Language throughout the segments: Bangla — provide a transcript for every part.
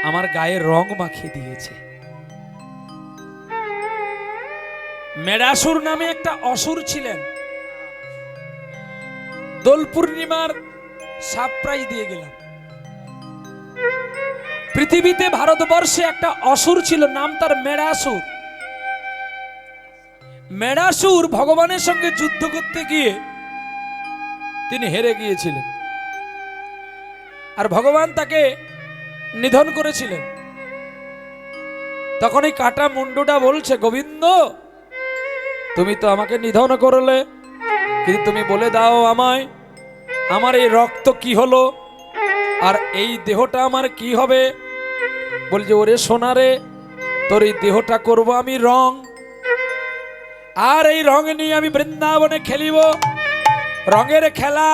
আমার গায়ে রং মাখিয়ে দিয়েছে। মেডাসুর নামে একটা অসুর ছিলেন। দোল পূর্ণিমার সারপ্রাইজ দিয়ে গেলাম। পৃথিবীতে ভারতবর্ষে একটা অসুর ছিল, নাম তার মেডাসুর। মেডাসুর ভগবানের সঙ্গে যুদ্ধ করতে গিয়ে তিনি হেরে গিয়েছিলেন, আর ভগবান তাকে নিধন করেছিলেন। তখন এই কাটা মুন্ডুটা বলছে, গোবিন্দ তুমি তো আমাকে নিধন করলে, কিন্তু তুমি বলে দাও আমায়, আমার এই রক্ত কি হলো আর এই দেহটা আমার কি হবে? বলছে, ওরে সোনারে, তোর এই দেহটা করব আমি রং, আর এই রং নিয়ে আমি বৃন্দাবনে খেলিব। রঙের খেলা,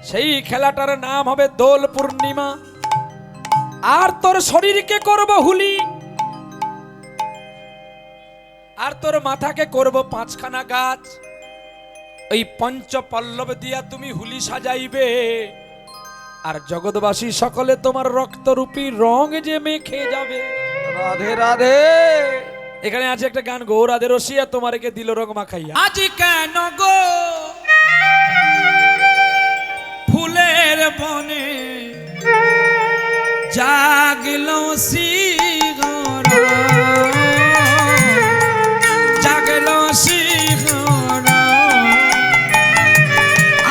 সেই খেলাটার নাম হবে দোল পূর্ণিমা। আর তোর শরীরকে করব হুলি, আর তোর মাথাকে করব পাঁচখানা গাছ। এই পঞ্চ পল্লব দিয়া তুমি হুলি সাজাইবে, আর জগৎবাসী সকলে তোমার রক্তরূপী রং যে মেখে যাবে। রাধে রাধে। এখানে আছে একটা গান, গো রাধে রসিয়া তোমারকে দিল রং মাখাইয়া। আজ কেন গো ফুলের বনে জাগল শিহরণ, জাগল শিহরণ।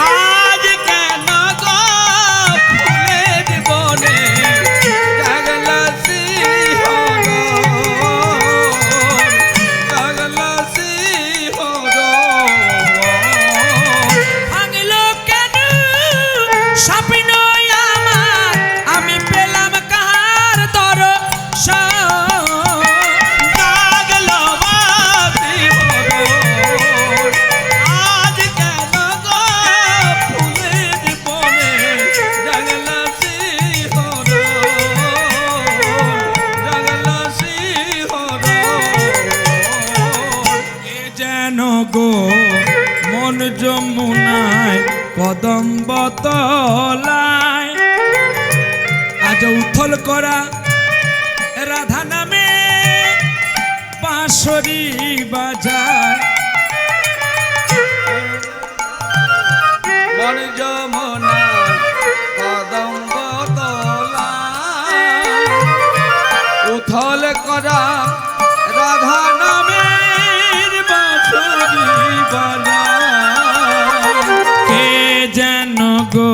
আজ কেন গো ফুলের বনে জাগল শিহরণ, জাগল শিহরণ। ভাঙল কেন স্বপ্ন আমার, আমি পেলাম কাহার দর্শন। জাগল শিহরণ। আজ কেন গো ফুলের বনে জাগল শিহরণ, জাগল শিহরণ। এ যেন গো মন যমুনায় কদম্ব তলায়, আজ উথল করা রাধা নামে বাঁশরি বাজায়। মন যমুনা কদম্ব তলা, উথল করা রাধা নামের বাঁশরি বাজায়। কে যেন গো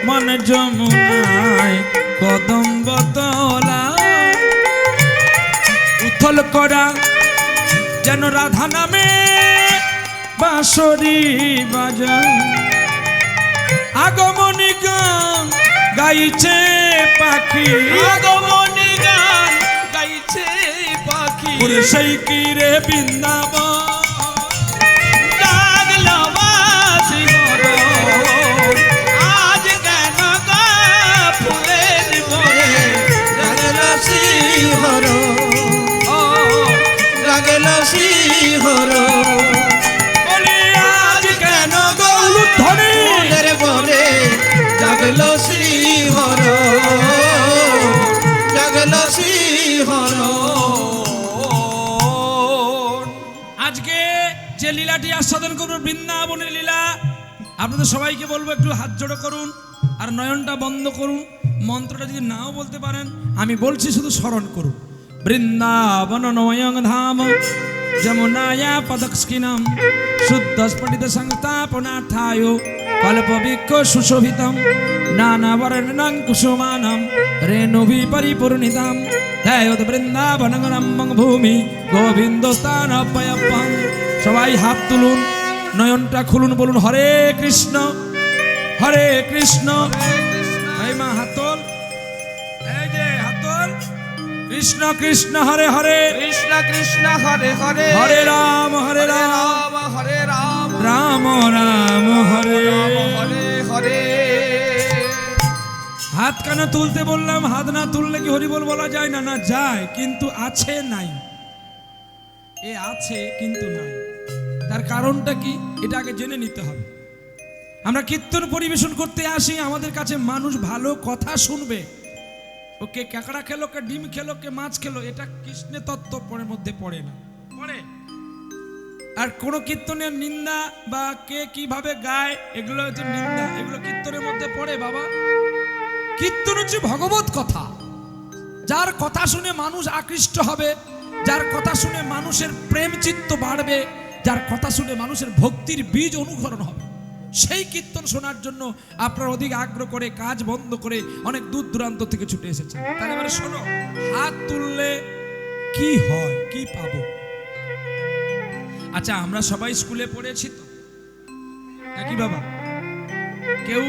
মন যমুনায় কদম্ব তলায়, উথল করা যেন রাধা নামে বাঁশরি বাজায়। আগমনী গান গাইছে পাখি, আগমনী গান গাইছে পাখি। সেই কি রে বৃন্দাবন। জাগল শিহরণ। আজ কেন গো ফুলের বনে জাগল শিহরণ, ও জাগল শিহরণ। বলি আজ কেন গো ধ্বনি ফুলের বনে জাগল শিহরণ, জাগল শিহরণ। আজকে যে লীলাটি আস্বাদন করবো বৃন্দাবনের লীলা, আপনাদের সবাইকে বলবো একটু হাত জোড়ো করুন আর নয়নটা বন্ধ করুন। মন্ত্রটা যদি নাও বলতে পারেন, আমি বলছি শুধু স্মরণ করুন। বৃন্দাবন নয়ং ধাম যমুনায়া পদস্কিনম শুদ্ধ স্ফটিত সংস্থাপনাথায় কল্পবৃক্ষ সুশোভিতম নানাবর্ণং কুসুমানম রেণুভি পরিপূর্ণিতম ধ্যায়ত বৃন্দাবনং রম্যং ভূমি গোবিন্দ স্থানপয়পং। সবাই হাত তুলুন, নয়নটা খুলুন, বলুন হরে কৃষ্ণ হরে কৃষ্ণ। এই মা হাত তোল, এই যে হাত তোল। কৃষ্ণ কৃষ্ণ হরে হরে, কৃষ্ণ কৃষ্ণ হরে হরে, হরে রাম হরে রাম, হরে রাম, রাম রাম হরে হরে হরে। হাত কেন তুলতে বললাম? হাত না তুললে কি হরিবল বলা যায় না? না যায়, কিন্তু আছে নাই। এ আছে কিন্তু নাই, তার কারণটা কি এটা আগে জেনে নিতে হবে। আমরা কীর্তন পরিবেশন করতে আসি, আমাদের কাছে মানুষ ভালো কথা শুনবে, ও কে কাঁকড়া খেলো, কে ডিম খেলো, কে মাছ খেলো, এটা কৃষ্ণের তত্ত্বের মধ্যে পড়ে না, পড়ে। আর কোন কীর্তনের নিন্দা বা কে কিভাবে গায় এগুলো হচ্ছে নিন্দা, এগুলো কীর্তনের মধ্যে পড়ে বাবা। কীর্তন হচ্ছে ভগবত কথা, যার কথা শুনে মানুষ আকৃষ্ট হবে, যার কথা শুনে মানুষের প্রেম চিত্ত বাড়বে, যার কথা শুনে মানুষের ভক্তির বীজ অনুসরণ হবে, সেই কীর্তন শোনার জন্য আপনারা অধিক আগ্রহ করে কাজ বন্ধ করে অনেক দূর দূরান্ত থেকে ছুটে এসেছেন। তাহলে এবারে শোনো, হাত তুললে কি হয়, কি পাবো? আচ্ছা, আমরা সবাই স্কুলে পড়েছি তো নাকি বাবা? কেউ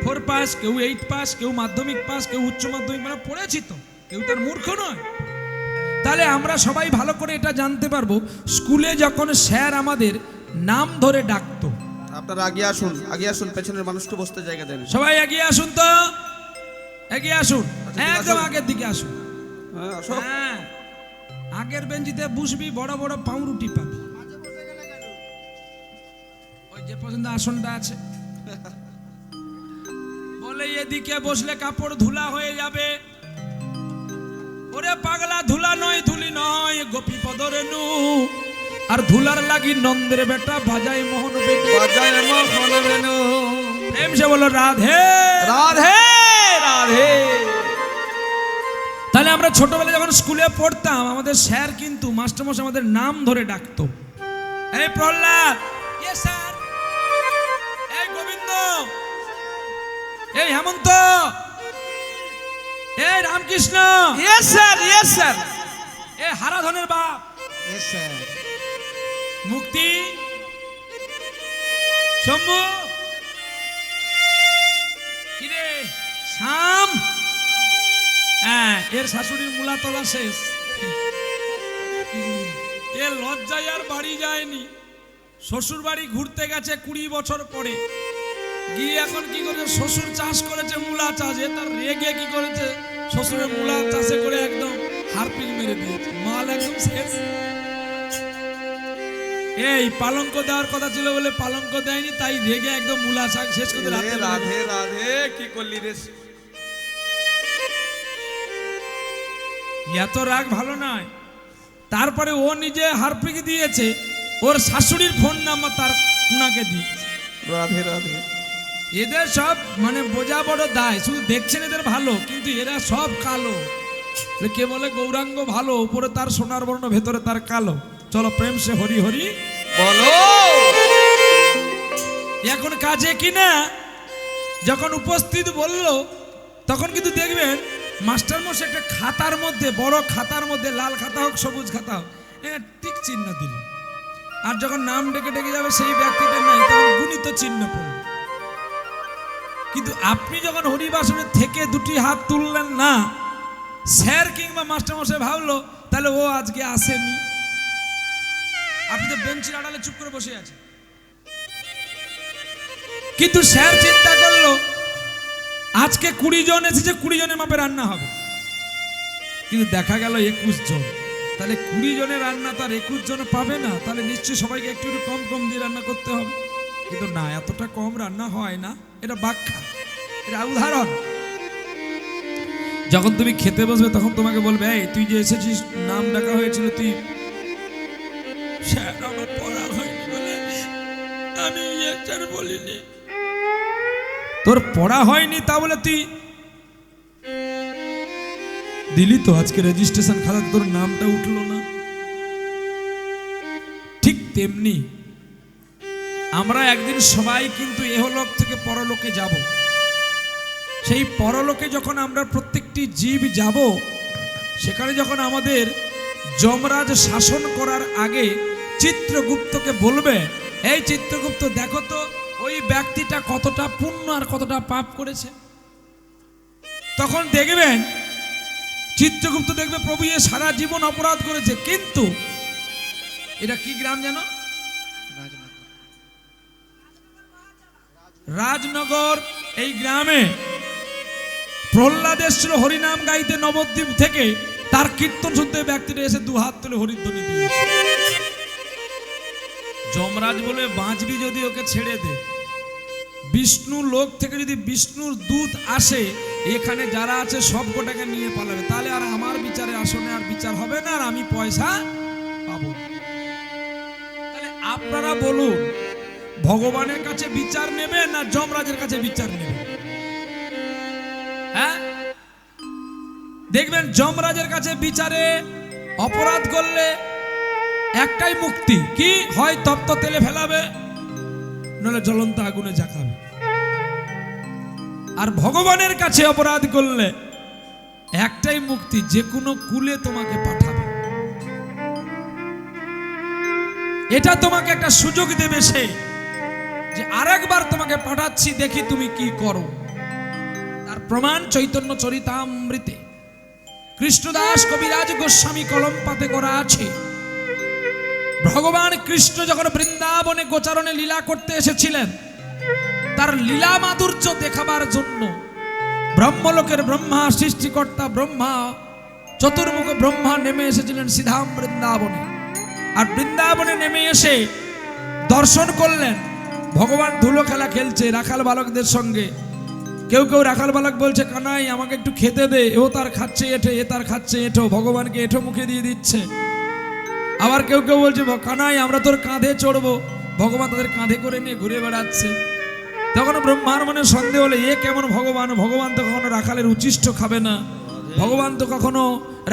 4 পাস, কেউ 8 পাস, কেউ মাধ্যমিক পাস, কেউ উচ্চ মাধ্যমিক, মানে পড়েছি তো, কেউ তার মূর্খ নয়। তাহলে আমরা সবাই ভালো করে এটা জানতে পারবো, স্কুলে যখন স্যার আমাদের নাম ধরে ডাকতো, আপনারা আগে আসুন, পেছনের মানুষকে বসতে জায়গা দেন। সবাই এগিয়ে আসুন তো, এগিয়ে আসুন, আচ্ছা, একদম আসুন। আগের দিকে আসুন। হ্যাঁ, আসো। হ্যাঁ, আগের বেঞ্চিতে বসবি, বড় বড় পাউরুটি পাবি। ওই যে পর্যন্ত আসনটা আছে, বলে এদিকে বসলে কাপড় ধুলা হয়ে যাবে। ওরে পাগলা, ধুলা নয়, ধুলি নয়, গোপী পদরেনু, আর ধুলার লাগি নন্দের বেটা বাজায় মোহন বেনু। বাজায় মোহন বেনু। প্রেম সে বলো রাধে রাধে রাধে। তাহলে আমরা ছোটবেলায় যখন স্কুলে পড়তাম, আমাদের স্যার কিন্তু মাস্টারমশাই আমাদের নাম ধরে ডাকতো। এই প্রহ্লাদ, ইয়েস স্যার, এই গোবিন্দ, এই হেমন্ত, এই Ramakrishna, yes sir, yes sir, এই হারাধনের বাপ, ইয়েস স্যার। মুক্তি, শম্ভু, কিরে শ্যাম, হ্যাঁ, এর শাশুড়ির মূলাতলা শেষ, এর লজ্জায় আর বাড়ি যায়নি, শ্বশুর বাড়ি ঘুরতে গেছে 20 বছর পরে, গিয়ে এখন কি করেছে, শ্বশুর চাষ করেছে মূলা চাষ, এ তার রেগে কি করেছে, শ্বশুরের মূলা চাষে করে একদম হারপিক মেরে দিয়েছে, মাল একদম শেষ। এই পালঙ্ক দেওয়ার কথা ছিল বলে পালঙ্ক দেয়নি, তাই রেগে একদম মূলা শাক শেষ করে রাতে মেরে রাধে দিয়েছে। রাধে, কি করলি রে? এত রাগ ভালো নয়। তারপরে ও নিজে হারপিক দিয়েছে, ওর শাশুড়ির ফোন নাম্বার তার উনাকে দিয়েছে। রাধে রাধে। এদের সব মানে বোঝা বড় দায়, শুধু দেখছেন এদের ভালো, কিন্তু এরা সব কালো। কে বলে গৌরাঙ্গ ভালো, উপরে তার সোনার বর্ণ, ভেতরে তার কালো। চলো প্রেম সে হরি হরি বলো। এখন কাজে কিনা যখন উপস্থিত বলল, তখন কিন্তু দেখবেন মাস্টার মশাই একটা খাতার মধ্যে, বড় খাতার মধ্যে, লাল খাতা হোক সবুজ খাতা হোক, টিক চিহ্ন দিল। আর যখন নাম ডেকে ডেকে যাবে সেই ব্যক্তিটা নাই, তখন গুণিত চিহ্ন পড়ল। কিন্তু আপনি যখন হরিবাসনের থেকে 2টি হাত তুললেন না, স্যার কিংবা মাস্টার মশাই ভাবলো তাহলে ও আজকে আসেনি। আপনি তো বেঞ্চের আড়ালে চুপ করে বসে আছেন, কিন্তু স্যার চিন্তা করলো আজকে 20 জন এসেছে, 20 জনের মাপে রান্না হবে, কিন্তু দেখা গেল 21 জন। তাহলে 20 জনের রান্না তার 21 জন পাবে না, তাহলে নিশ্চয়ই সবাইকে একটু একটু কম কম দিয়ে রান্না করতে হবে। কিন্তু না, এতটা কম রান্না হয় না, এটা ব্যাখ্যা, এটা উদাহরণ। যখন তুমি খেতে বসবে তখন তোমাকে বলবে, এই তুই যে এসেছিস, নাম ডাকা হয়েছিল, তুই, স্যার আমার পড়া হয়নি বলে আমি স্যার বলিনি। তোর পড়া হয়নি তা বলে তুই দিলি তো আজকে রেজিস্ট্রেশন খাতাতে তোর নামটা উঠলো না। ঠিক তেমনি আমরা একদিন সবাই কিন্তু এহলোক থেকে পরলোকে যাব। সেই পরলোকে যখন আমরা প্রত্যেকটি জীব যাব, সেখানে যখন আমাদের যমরাজ শাসন করার আগে চিত্রগুপ্তকে বলবে, এই চিত্রগুপ্ত দেখো তো ওই ব্যক্তিটা কতটা পুণ্য আর কতটা পাপ করেছে। তখন দেখবেন চিত্রগুপ্ত দেখবে, প্রভু এ সারা জীবন অপরাধ করেছে, কিন্তু এটা কি গ্রাম জানো? রাজনগর। এই গ্রামে প্রহ্লাদ এসেছিল হরিনাম গাইতে নবদ্বীপ থেকে, তার কীর্তন শুনতে ব্যক্তিটা এসে 2 হাত তুলে হরিধ্বনি দিয়েছে। যমরাজ বলে, বাঁচবি যদি ওকে ছেড়ে দে, বিষ্ণু লোক থেকে যদি বিষ্ণুর দূত আসে এখানে যারা আছে সব গোটাকে নিয়ে পালাবে, তাহলে আর আমার বিচারে আসনে আর বিচার হবে না, আর আমি পয়সা পাবো না। তাহলে আপনারা বলুন, ভগবানের কাছে বিচার নেবে না যমরাজের কাছে বিচার নেবে? হ্যাঁ, দেখবেন যমরাজের কাছে বিচারে অপরাধ করলে একটাই মুক্তি, কি হয় তপ্ত তেলে ফেলাবে, নলে জ্বলন্ত আগুনে জাকাবে। আর ভগবানের কাছে অপরাধ করলে একটাই মুক্তি, যে কোনো কুলে তোমাকে পাঠাবে। এটা তোমাকে একটা সুযোগ দেবে সে, যে আরেকবার তোমাকে পাঠাচ্ছি, দেখি তুমি কি করো। তার প্রমাণ চৈতন্য চরিতামৃতে কৃষ্ণদাস কবিরাজ গোস্বামী কলম পাতে করা আছে। ভগবান কৃষ্ণ যখন বৃন্দাবনে গোচারণে লীলা করতে এসেছিলেন, তার লীলা মাধুর্য দেখাবার জন্য ব্রহ্মলোকের ব্রহ্মা, সৃষ্টিকর্তা ব্রহ্মা, চতুর্মুখ ব্রহ্মা নেমে এসেছিলেন সিধাম বৃন্দাবনে। আর বৃন্দাবনে নেমে এসে দর্শন করলেন ভগবান ধুলো খেলা খেলছে রাখাল বালকদের সঙ্গে। কেউ কেউ রাখাল বালক বলছে, কানাই আমাকে একটু খেতে দে, ও তার খাচ্ছে এঠে, এ তার খাচ্ছে এঠো, ভগবানকে এঠো মুখে দিয়ে দিচ্ছে। আবার কেউ কেউ বলছে, কানাই আমরা তোর কাঁধে চড়বো, ভগবান তাদের কাঁধে করে নিয়ে ঘুরে বেড়াচ্ছে। তখন ব্রহ্মার মনে সন্দেহ হলে, এ কেমন ভগবান? ভগবান তো কখনো রাখালের উচ্ছিষ্ট খাবে না, ভগবান তো কখনো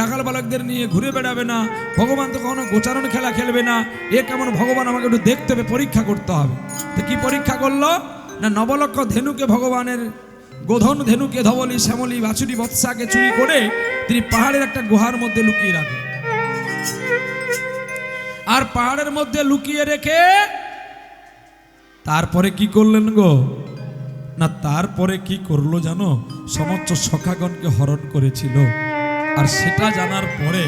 রাখাল বালকদের নিয়ে ঘুরে বেড়াবে না, ভগবান তো কখনো গোচারণ খেলা খেলবে না, এ কেমন ভগবান? আমাকে একটু দেখতে হবে, পরীক্ষা করতে হবে। তো কি পরীক্ষা করলো না, নবলক্ষ ধেনুকে, ভগবানের গোধন ধেনুকে, ধবলি শ্যামলি বাছুরি বৎসাকে চুরি করে তিনি পাহাড়ের একটা গুহার মধ্যে লুকিয়ে রাখেন। আর পাহাড়ের মধ্যে লুকিয়ে রেখে তারপরে কি করলেন গো না, তারপরে কি করলো জানো? সমস্ত সখাগণকে হরণ করেছিল। আর সেটা জানার পরে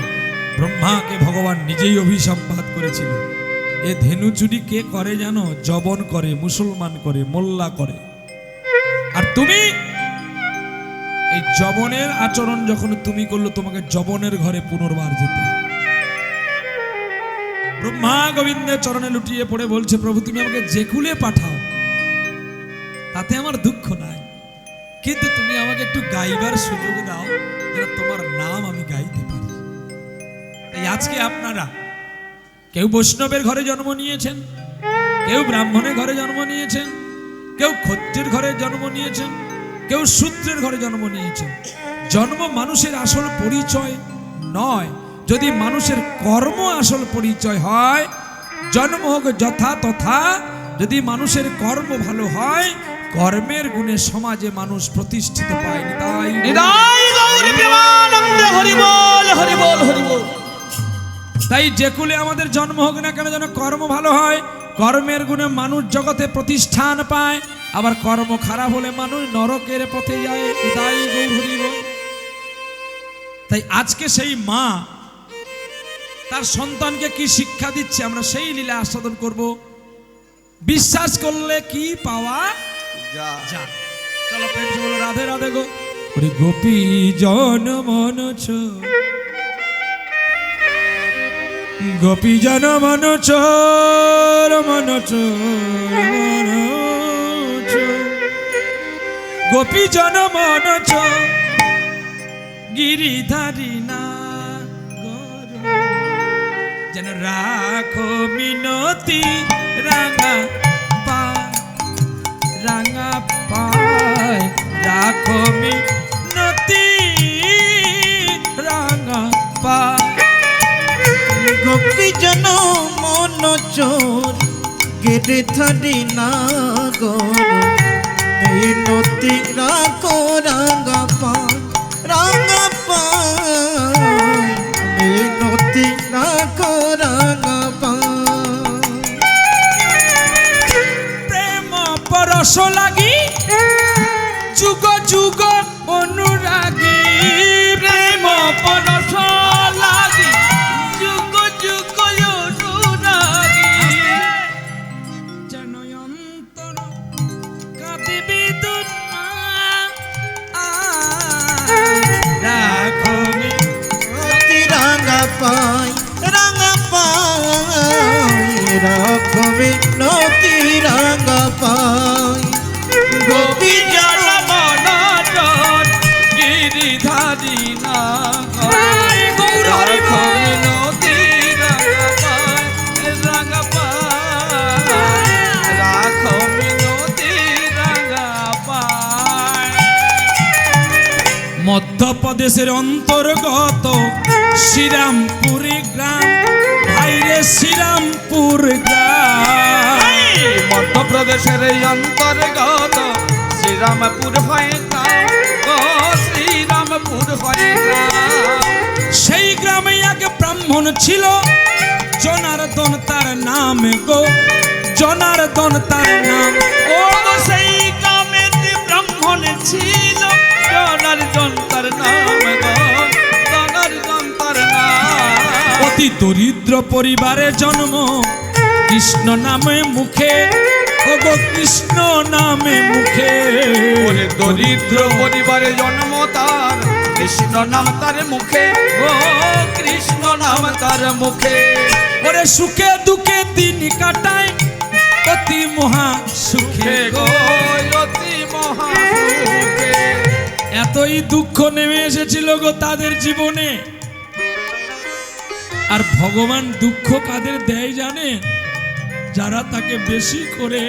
ব্রহ্মাকে ভগবান নিজেই অভিসম্পাত করেছিল। এ ধেনু চুরি কে করে জানো? জবন করে, মুসলমান করে, মোল্লা করে। আর তুমি এই জবনের আচরণ যখন তুমি করলো, তোমাকে জবনের ঘরে পুনর্বার যেতে হবে। ব্রহ্মা গোবিন্দের চরণে লুটিয়ে পড়ে বলছে, প্রভু তুমি আমাকে যে কুলে পাঠাও তাতে আমার দুঃখ নাই, কিন্তু তুমি আমাকে একটু গাইবার সুযোগ দাও, যেন তোমার নাম আমি গাইতে পারি। তাই আজকে আপনারা কেউ বৈষ্ণবের ঘরে জন্ম নিয়েছেন, কেউ ব্রাহ্মণের ঘরে জন্ম নিয়েছেন, কেউ ক্ষত্রিয়ের ঘরে জন্ম নিয়েছেন, কেউ শূদ্রের ঘরে জন্ম নিয়েছেন। জন্ম মানুষের আসল পরিচয় নয়। যদি মানুষের কর্ম আসল পরিচয় হয়, জন্ম হোক যথা তথা, যদি মানুষের কর্ম ভালো হয়, কর্মের গুণে সমাজে মানুষ প্রতিষ্ঠিত পায়। তাই যে কুলে আমাদের জন্ম হোক না কেন, যেন কর্ম ভালো হয়, কর্মের গুণে মানুষ জগতে প্রতিষ্ঠান পায়। আবার কর্ম খারাপ হলে মানুষ নরকের পথে যায়। তাই আজকে সেই মা তার সন্তানকে কি শিক্ষা দিচ্ছে, আমরা সেই লীলা আস্বাদন করব। বিশ্বাস করলে কি পাওয়া যায়। চলো প্রেম से বলো রাধে রাধে গো। ওরে গোপী জন মনচ, গোপী জন মনচ, মনচ গোপী জন মনচ, গিরিধারী না যেন রাখো মিনতি রাঙা পায়, রাঙা পায়, রাখো মিনতি রাঙা পায়। গোপী জন মন চোর গেড়ে থারি না গর, মিনতি রাখো রাঙা পায়, রাঙা পায়, মিনতি রাখো রাঙা পায়। প্রেম পরশ লাগি যুগ যুগ অনুরাগী, প্রেম পরশ লাগি যুগ যুগ অনুরাগী, যেন অন্তর কাঁদে বেদনা মধ্যপ্রদেশের অন্তর্গত শ্রীরামপুর গ্রাম, ভাইরে শ্রীরামপুর গ্রাম। মধ্যপ্রদেশের এই অন্তর্গত শ্রীরামপুর হয় গ্রাম, ও শ্রীরামপুর হয় গ্রাম। সেই গ্রামে এক ব্রাহ্মণ ছিল, জনার্দন তার নাম গো, জনার্দন তার নাম। ও সেই গ্রামে ব্রাহ্মণ ছিল, জনার্দন তার নাম গো, জনার্দন তার নাম। অতি দরিদ্র পরিবারে জন্ম, কৃষ্ণ নামে মুখে, ও গো কৃষ্ণ নামে মুখে। ওরে দরিদ্র পরিবারে জন্ম তার, কৃষ্ণ নাম তার মুখে, ও কৃষ্ণ নাম তার মুখে। ওরে সুখে দুঃখে দিন কাটায় অতি মহা সুখে গো, অতি মহা সুখে। এতই দুঃখ নেমে এসেছিল গো তাদের জীবনে। আর ভগবান দুঃখ কাদের দেয় জানেন? যারা তাকে বেশি করে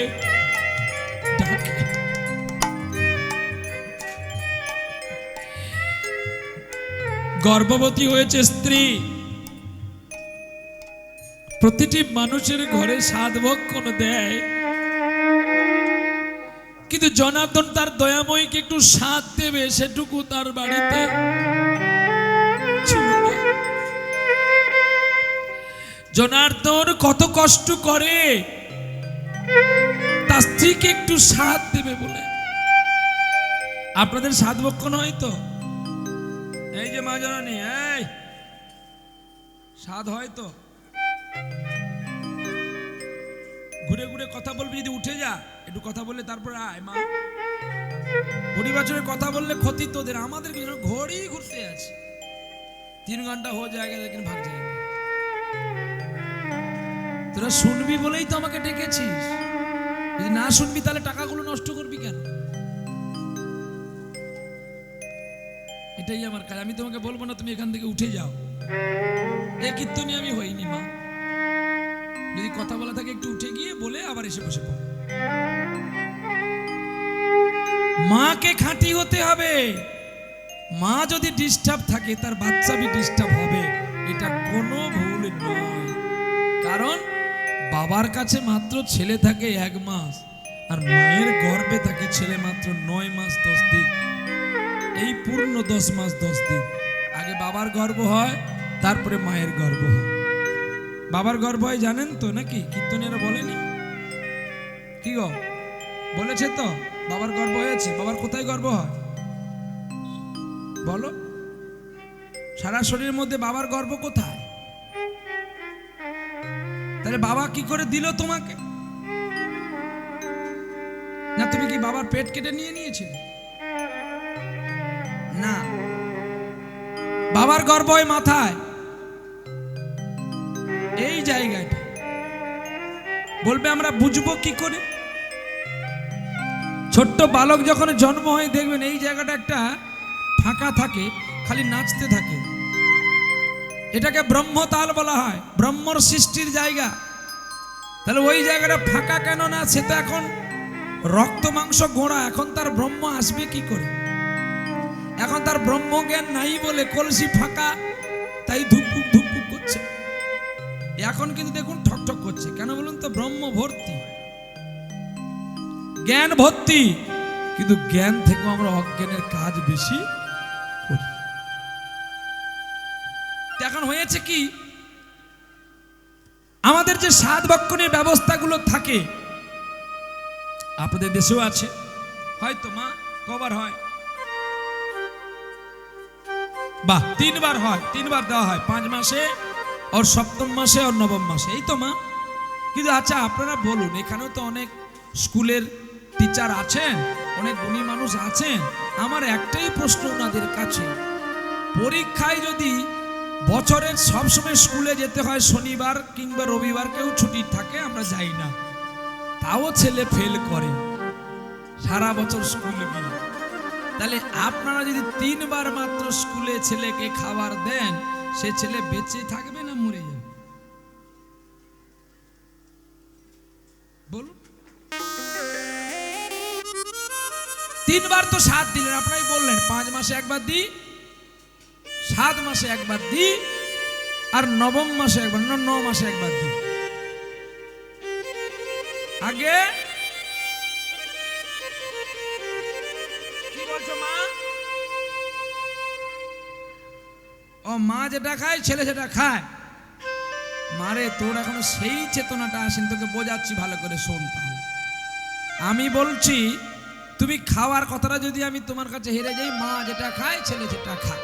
ডাকে। গর্ভবতী হয়েছে স্ত্রী, প্রতিটি মানুষের ঘরে 7 ভক্ষণ দেয়, কিন্তু জনার্দন তার দয়াময়কে একটু স্বাদ দেবে সেটুকু তার বাড়িতে ছিল না। জনার্দন কত কষ্ট করে তার স্ত্রীকে একটু স্বাদ দেবে বলে। আপনাদের 7 ভক্ষণ হয় তো? এই যে মা জননী, এই স্বাদ হয় তো? ঘুরে ঘুরে কথা বলবি, যদি উঠে যা একটু কথা বললে তারপর আয় মা। ঘড়ি বছরের কথা বললে ক্ষতি তোদের, আমাদের কি ঘড়ি ঘুরতে আছে। 3 ঘন্টা হয়ে যায় লেকিন ভাগ যায় না। তোরা শুনবি বলেই তো আমাকে ডেকেছিস, যদি না শুনবি তাহলে টাকাগুলো নষ্ট করবি কেন? এটাই আমার কাজ। আমি তোমাকে বলবো না তুমি এখান থেকে উঠে যাও, এ কীর্তনী আমি হইনি মা। যদি কথা বলা থাকে একটু উঠে গিয়ে বলে আবার এসে বসে পড়ো। মাকে খাঁটি হতে হবে। মা যদি ডিস্টার্ব থাকে তার বাচ্চা বি ডিস্টার্ব হবে, এটা কোনো ভুল নয়। কারণ বাবার কাছে মাত্র ছেলে থাকে 1 মাস, আর মায়ের গর্ভে থাকে ছেলে মাত্র 9 মাস 10 দিন। এই পূর্ণ 10 মাস 10 দিন। আগে বাবার গর্ভ হয়, তারপরে মায়ের গর্ভ হয়। বাবার গর্ভ হয় জানেন তো নাকি? কীর্তনীরা বলেনি কি গো? বলেছে তো বাবার গর্ভ হয়েছে। বাবার কোথায় গর্ভ হয় বলো? সারা শরীরের মধ্যে বাবার গর্ভ কোথায়? তাহলে বাবা কি করে দিল তোমাকে? না তুমি কি বাবার পেট কেটে নিয়ে নিয়েছিলে? না, বাবার গর্ভ হয় মাথায়, এই জায়গাটা। বলবে আমরা বুঝবো কি করে? ছোট্ট বালক যখন জন্ম হয় দেখবেন এই জায়গাটা একটা ফাঁকা থাকে, খালি নাচতে থাকে। এটাকে ব্রহ্মতাল বলা হয়, ব্রহ্মর সৃষ্টির জায়গা। তাহলে ওই জায়গাটা ফাঁকা কেন না? সে তো এখন রক্ত মাংস গোড়া, এখন তার ব্রহ্ম আসবে কি করে? এখন তার ব্রহ্ম জ্ঞান নাই বলে কলসি ফাঁকা, তাই ধুকপুক ধুকপুক করছে। এখন কিন্তু দেখুন ঠকঠক করছে কেন বলুন তো? ব্রহ্ম ভর্তি, জ্ঞান ভর্তি, কিন্তু জ্ঞান থেকেও আমরা অজ্ঞানের কাজ বেশি করি। এখন হয়েছে কি, আমাদের যে 7 ভক্ষণের ব্যবস্থাগুলো থাকে, আপনাদের দেশেও আছে হয়তো। মা কবার হয়? বাহ, 3 বার হয়। 3 বার দেওয়া হয়, 5 মাসে আর 7ম মাসে আর 9ম মাসে, এই তো মা। কিন্তু আচ্ছা আপনারা বলুন, এখানেও তো অনেক স্কুলের টিচার আছেন, অনেক গুণী মানুষ আছেন। আমার একটাই প্রশ্ন ওনাদের কাছে, পরীক্ষায় যদি বছরের সবসময় স্কুলে যেতে হয়, শনিবার কিংবা রবিবার কেউ ছুটি থাকে, আমরা যাই না, তাও ছেলে ফেল করে সারা বছর স্কুল গিয়ে। তাহলে আপনারা যদি 3 বার মাত্র স্কুলে ছেলেকে খাবার দেন, সে ছেলে বেঁচে থাকবে না মরে যাবে? বলুন। 3 বার তো 7 দিলেন, আপনারাই বললেন 5 মাসে 1 বার দিই, 7 মাসে একবার দিই, আর নবম মাসে একবার, 9 মাসে একবার দিই। আগে কি বলছো মা? ও মা যেটা খায় ছেলে সেটা খায়। মারে তোর এখনো সেই চেতনাটা আসেনি, তোকে বোঝাচ্ছি ভালো করে শোন। তাহলে আমি বলছি, তুমি খাওয়ার কথাটা যদি আমি তোমার কাছে হেরে যাই, মা যেটা খায় ছেলে যেটা খায়,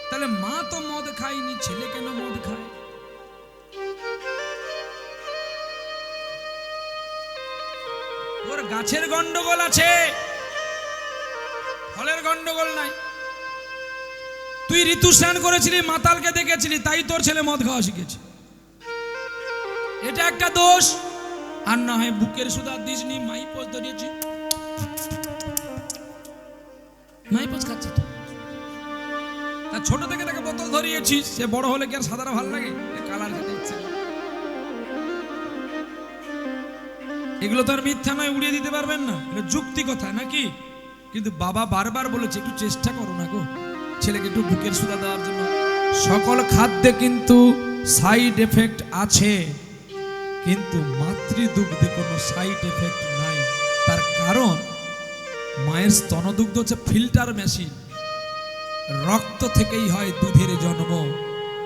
তাহলে মা তো মদ খায়নি, ছেলে কেন মদ খায়? ওর গাছের গন্ডগোল আছে, ফলের গন্ডগোল নাই। তুই ঋতু স্নান করেছিলি, মাতালকে দেখেছিলি, তাই তোর ছেলে মদ খাওয়া শিখেছে, এটা একটা দোষ। আর না হয় বুকের সুদা দিসনি, মাইপোস ধরিয়েছি, মাইপোস খাচ্ছে তো। তা ছোট থেকে তাকে বোতল ধরিয়েছিস, সে বড় হলে কি আর সাদারা ভালো লাগে? কালার খেতে ইচ্ছে করে। এগুলো তো আর মিথ্যা নয়, উড়িয়ে দিতে পারবেন না, এটা যুক্তি কথা নাকি? কিন্তু বাবা বারবার বলেছে একটু চেষ্টা করো না গো ছেলেকে একটু বুকের সুদা দেওয়ার জন্য। সকল খাদ্যে কিন্তু সাইড এফেক্ট আছে, কিন্তু মাতৃদুগ্ধে কোনো সাইড এফেক্ট নাই। তার কারণ মায়ের স্তনদুগ্ধ হচ্ছে ফিল্টার মেশিন, রক্ত থেকেই হয় দুধের জন্ম।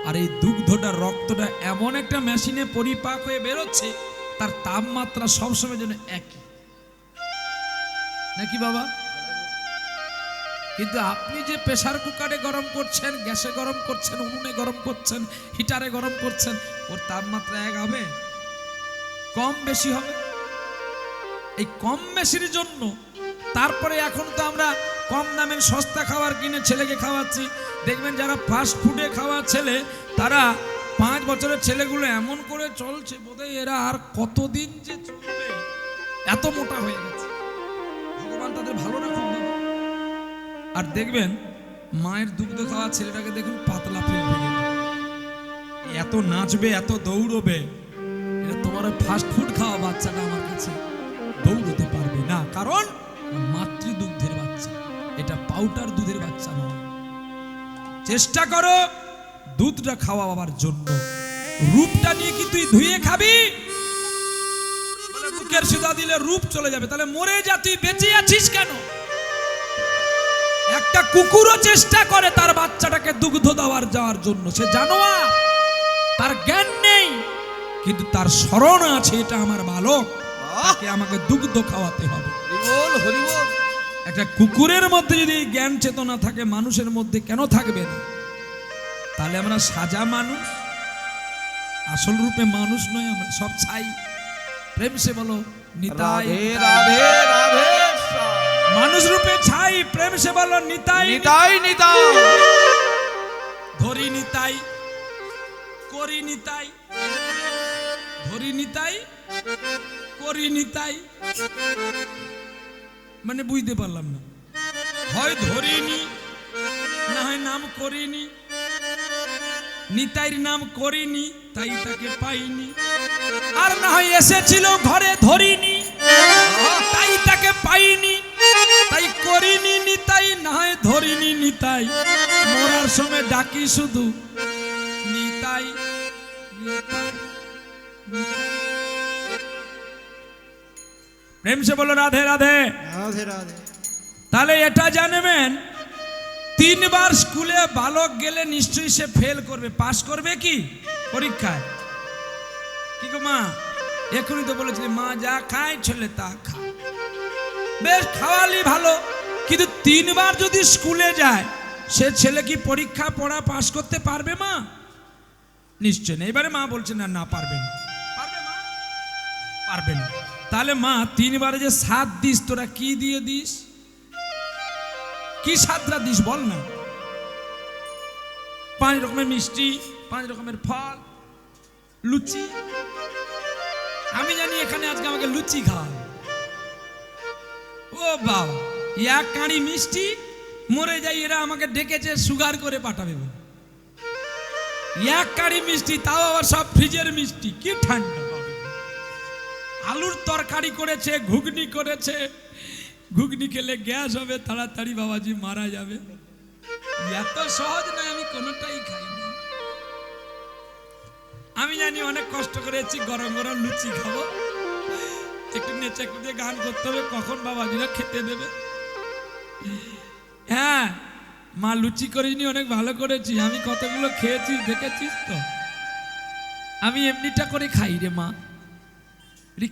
আর এই দুগ্ধটা, রক্তটা এমন একটা মেশিনে পরিপাক হয়ে বেরোচ্ছে, তার তাপমাত্রা সবসময় যেন একই, নাকি বাবা? কিন্তু আপনি যে প্রেসার কুকারে গরম করছেন, গ্যাসে গরম করছেন, উনুনে গরম করছেন, হিটারে গরম করছেন, ওর তাপমাত্রা এক হবে? কম বেশি হবে। এই কম বেশির জন্য তারপরে এখন তো আমরা কম দামের সস্তা খাবার কিনে ছেলেকে খাওয়াচ্ছি। দেখবেন যারা ফাস্ট ফুডে খাওয়া ছেলে, তারা 5 বছরের ছেলেগুলো এমন করে চলছে, বোধহয় এরা আর কতদিন যে চলবে, এত মোটা হয়ে গেছে। ভগবান তাদের ভালো রাখুন। আর দেখবেন মায়ের দুগ্ধ খাওয়া ছেলেটাকে দেখুন পাতলা ফিলফিলে, এত নাচবে, এত দৌড়বে। এটা তোমার ওই ফাস্ট ফুড খাওয়া বাচ্চাটা আমার কাছে দৌড়তে পারবে না, কারণ মাতৃদুগ্ধের বাচ্চা, এটা পাউডার দুধের বাচ্চা নয়। চেষ্টা করো দুধটা খাওয়া বাবার জন্য। রূপটা নিয়ে কি তুই ধুয়ে খাবি? বুকের সুদা দিলে রূপ চলে যাবে, তাহলে মরে যা, তুই বেঁচে আছিস কেন? একটা কুকুরও চেষ্টা করে তার বাচ্চাটাকে দুগ্ধ দেওয়ার যাওয়ার জন্য, সে জানোয়ার, তার জ্ঞান নেই, কিন্তু তার স্মরণ আছে এটা আমার বালক, তাকে আমাকে দুগ্ধ খাওয়াতে হবে। একটা কুকুরের মধ্যে যদি জ্ঞান চেতনা থাকে, মানুষের মধ্যে কেন থাকবে না? তাহলে আমরা সাজা মানুষ, আসল রূপে মানুষ নয়, আমরা সব ছাই। প্রেম সে বলো নিতাই, রাধে রাধে। মানুষ রূপে ছাই, প্রেম সে বলো নিতাই নিতাই নিতাই। ধরি নিতাই, করি নিতাই, ধরি নিতাই, করি নিতাই, মানে বুঝতে পারলাম না। হয় ধরিনি, না হয় নাম করিনি। নিতাইর নাম করিনি, তাই তাকে পাইনি। আর না হয় এসেছিল ঘরে ধরিনি, তাই তাকে পাইনি। তাই করিনি নিতাই, না হয় ধরিনি নিতাই। মরার সময় ডাকি শুধু নিতাই, নিতাই, নিতাই। প্রেম সে বলো রাধে রাধে। রাধে রাধে। তাহলে এটা জানবেন, 3 বার স্কুলে বালক গেলে নিশ্চয়ই সে ফেল করবে, পাস করবে কি পরীক্ষায়? কি গো মা, এখনই তো বলেছিলি মা যা খায় ছেলে তা খায়, বেশ খাওয়ালি ভালো, কিন্তু 3 বার যদি স্কুলে যায়, সে ছেলে কি পরীক্ষা পড়া পাস করতে পারবে মা? নিশ্চয় না। এবারে মা বলছে না, না পারবে না। পারবে মা? পারবে না। তাহলে মা 3 বারে যে 7 দিস, তোরা কি দিয়ে দিস? কি 7টা দিস বল না? 5 রকমের মিষ্টি, 5 রকমের ফল, লুচি। আমি জানি এখানে আজকে আমাকে লুচি খাওয়া। ও বাবা, 1 কাঁড়ি মিষ্টি, মরে যাই, এরা আমাকে ডেকেছে সুগার করে পাঠাবে। 1 কাঁড়ি মিষ্টি, তাও আবার সব ফ্রিজের মিষ্টি, কি ঠান্ডা। আলুর তরকারি করেছে, ঘুগনি করেছে, ঘুগনি খেলে গ্যাস হবে, তাড়াতাড়ি বাবাজি মারা যাবে। এত সহজ নয়, আমি কোনোটাই খাইনি। আমি জানি অনেক কষ্ট করেছি, গরম গরম লুচি খাবো, একটু নেচে কুদে গান করতে হবে, কখন বাবাজিরা খেতে দেবে। হ্যাঁ, মা লুচি করিনি, অনেক ভালো করেছি, আমি কতগুলো খেয়েছি দেখেছিস তো। আমি এমনিটা করে খাই রে মা।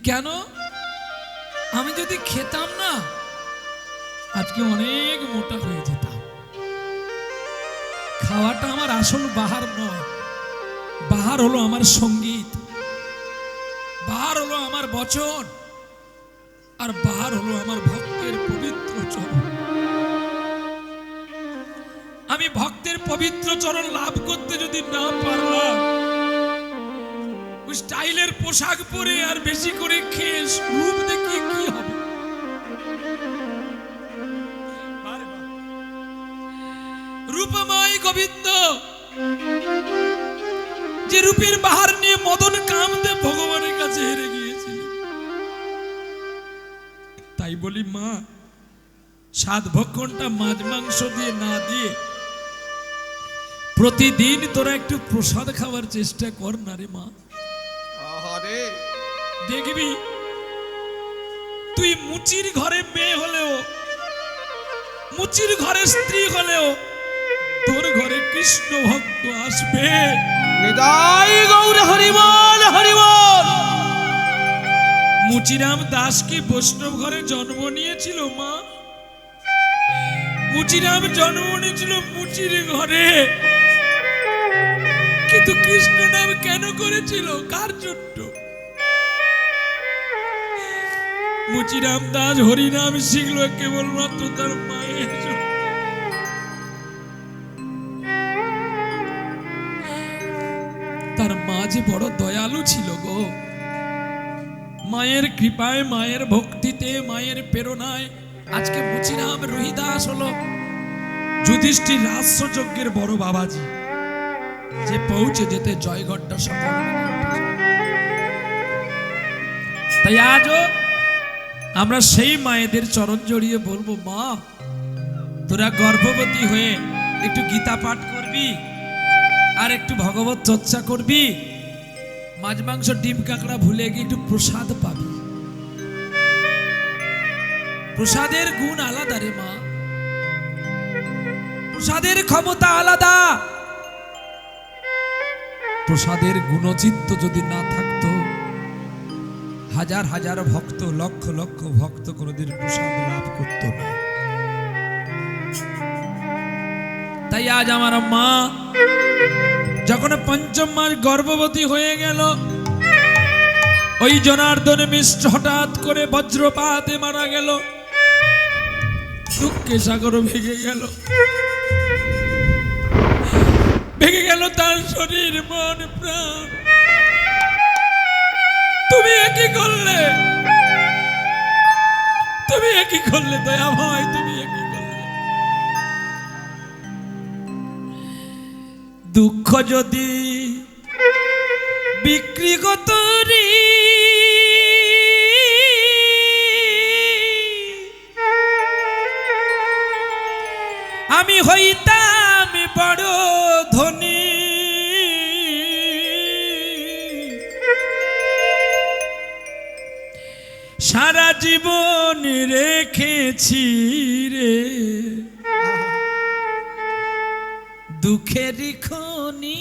কেন? আমি যদি খেতাম না আজকে অনেক মোটা হয়ে যেতাম। খাওয়াটা আমার আসল বাহার নয়, বাহার হলো আমার সঙ্গীত, বাহার হলো আমার বচন, আর বাহার হলো আমার ভক্তের পবিত্র চরণ। আমি ভক্তের পবিত্র চরণ লাভ করতে যদি না পারলাম, স্টাইলের পোশাক পরে আর বেশি করে খেয়ে রূপ দেখিয়ে কি হবে? রূপময় গোবিন্দ যে রূপের বাহার নিয়ে মদন কামদে ভগবানের কাছে হেরে গিয়েছিল। তাই বলি মা, সাত ভক্ষণটা মাছ মাংস দিয়ে না দিয়ে প্রতিদিন তোরা একটু প্রসাদ খাওয়ার চেষ্টা কর না রে মা। দেখবি তুই মুচির ঘরে মেয়ে হলেও, মুচির ঘরে স্ত্রী হলেও তোর ঘরে কৃষ্ণ ভক্ত আসবে। নিতাই গৌর হরিবল হরিবল। মুচিরাম দাস কি বৈষ্ণব ঘরে জন্ম নিয়েছিল মা? মুচিরাম জন্ম নিয়েছিল মুচির ঘরে, কিন্তু কৃষ্ণ নাম কেন করেছিল? কার জন্য? মুচিরাম দাস হরিনাম শিখল কেবলমাত্র তার মায়ের জন্য। তার মা যে বড় দয়ালু ছিল গো। মায়ের কৃপায়, মায়ের ভক্তিতে, মায়ের প্রেরণায় আজকে মুচিরাম রহিদাস হলো যুধিষ্ঠির রাজযজ্ঞের বড় বাবাজি, যে পৌঁছে যেতে জয়গড়টা সকল। তাই আজও আমরা সেই মায়েদের চরণ জড়িয়ে বলবো, মা তোরা গর্ভবতী হয়ে একটু গীতা পাঠ করবি, আর একটু ভগবত চর্চা করবি, মাছ মাংস ডিম কাঁকড়া ভুলে গিয়ে একটু প্রসাদ পাবি। প্রসাদের গুণ আলাদা রে মা, প্রসাদের ক্ষমতা আলাদা। প্রসাদের গুণচিত্ত যদি না থাকতো, হাজার হাজার ভক্ত, লক্ষ লক্ষ ভক্ত কোনদিন প্রসাদ লাভ করতো না। তাই আজ আমার মা যখন পঞ্চম মাস গর্ভবতী হয়ে গেল, ওই জনার্দন মিশ্র হঠাৎ করে বজ্রপাতে মারা গেল, দুঃখে সাগর ভেঙে গেল, ভেঙে গেল তার শরীর, মন, প্রাণ। তুমি একই করলে, তুমি একই করলে দয়াময়, তুমি একই করলে। দুঃখ যদি বিক্রি করি, আমি হইতাম বড় ধনী। সারা জীবন রেখেছি রে দুঃখের খনি।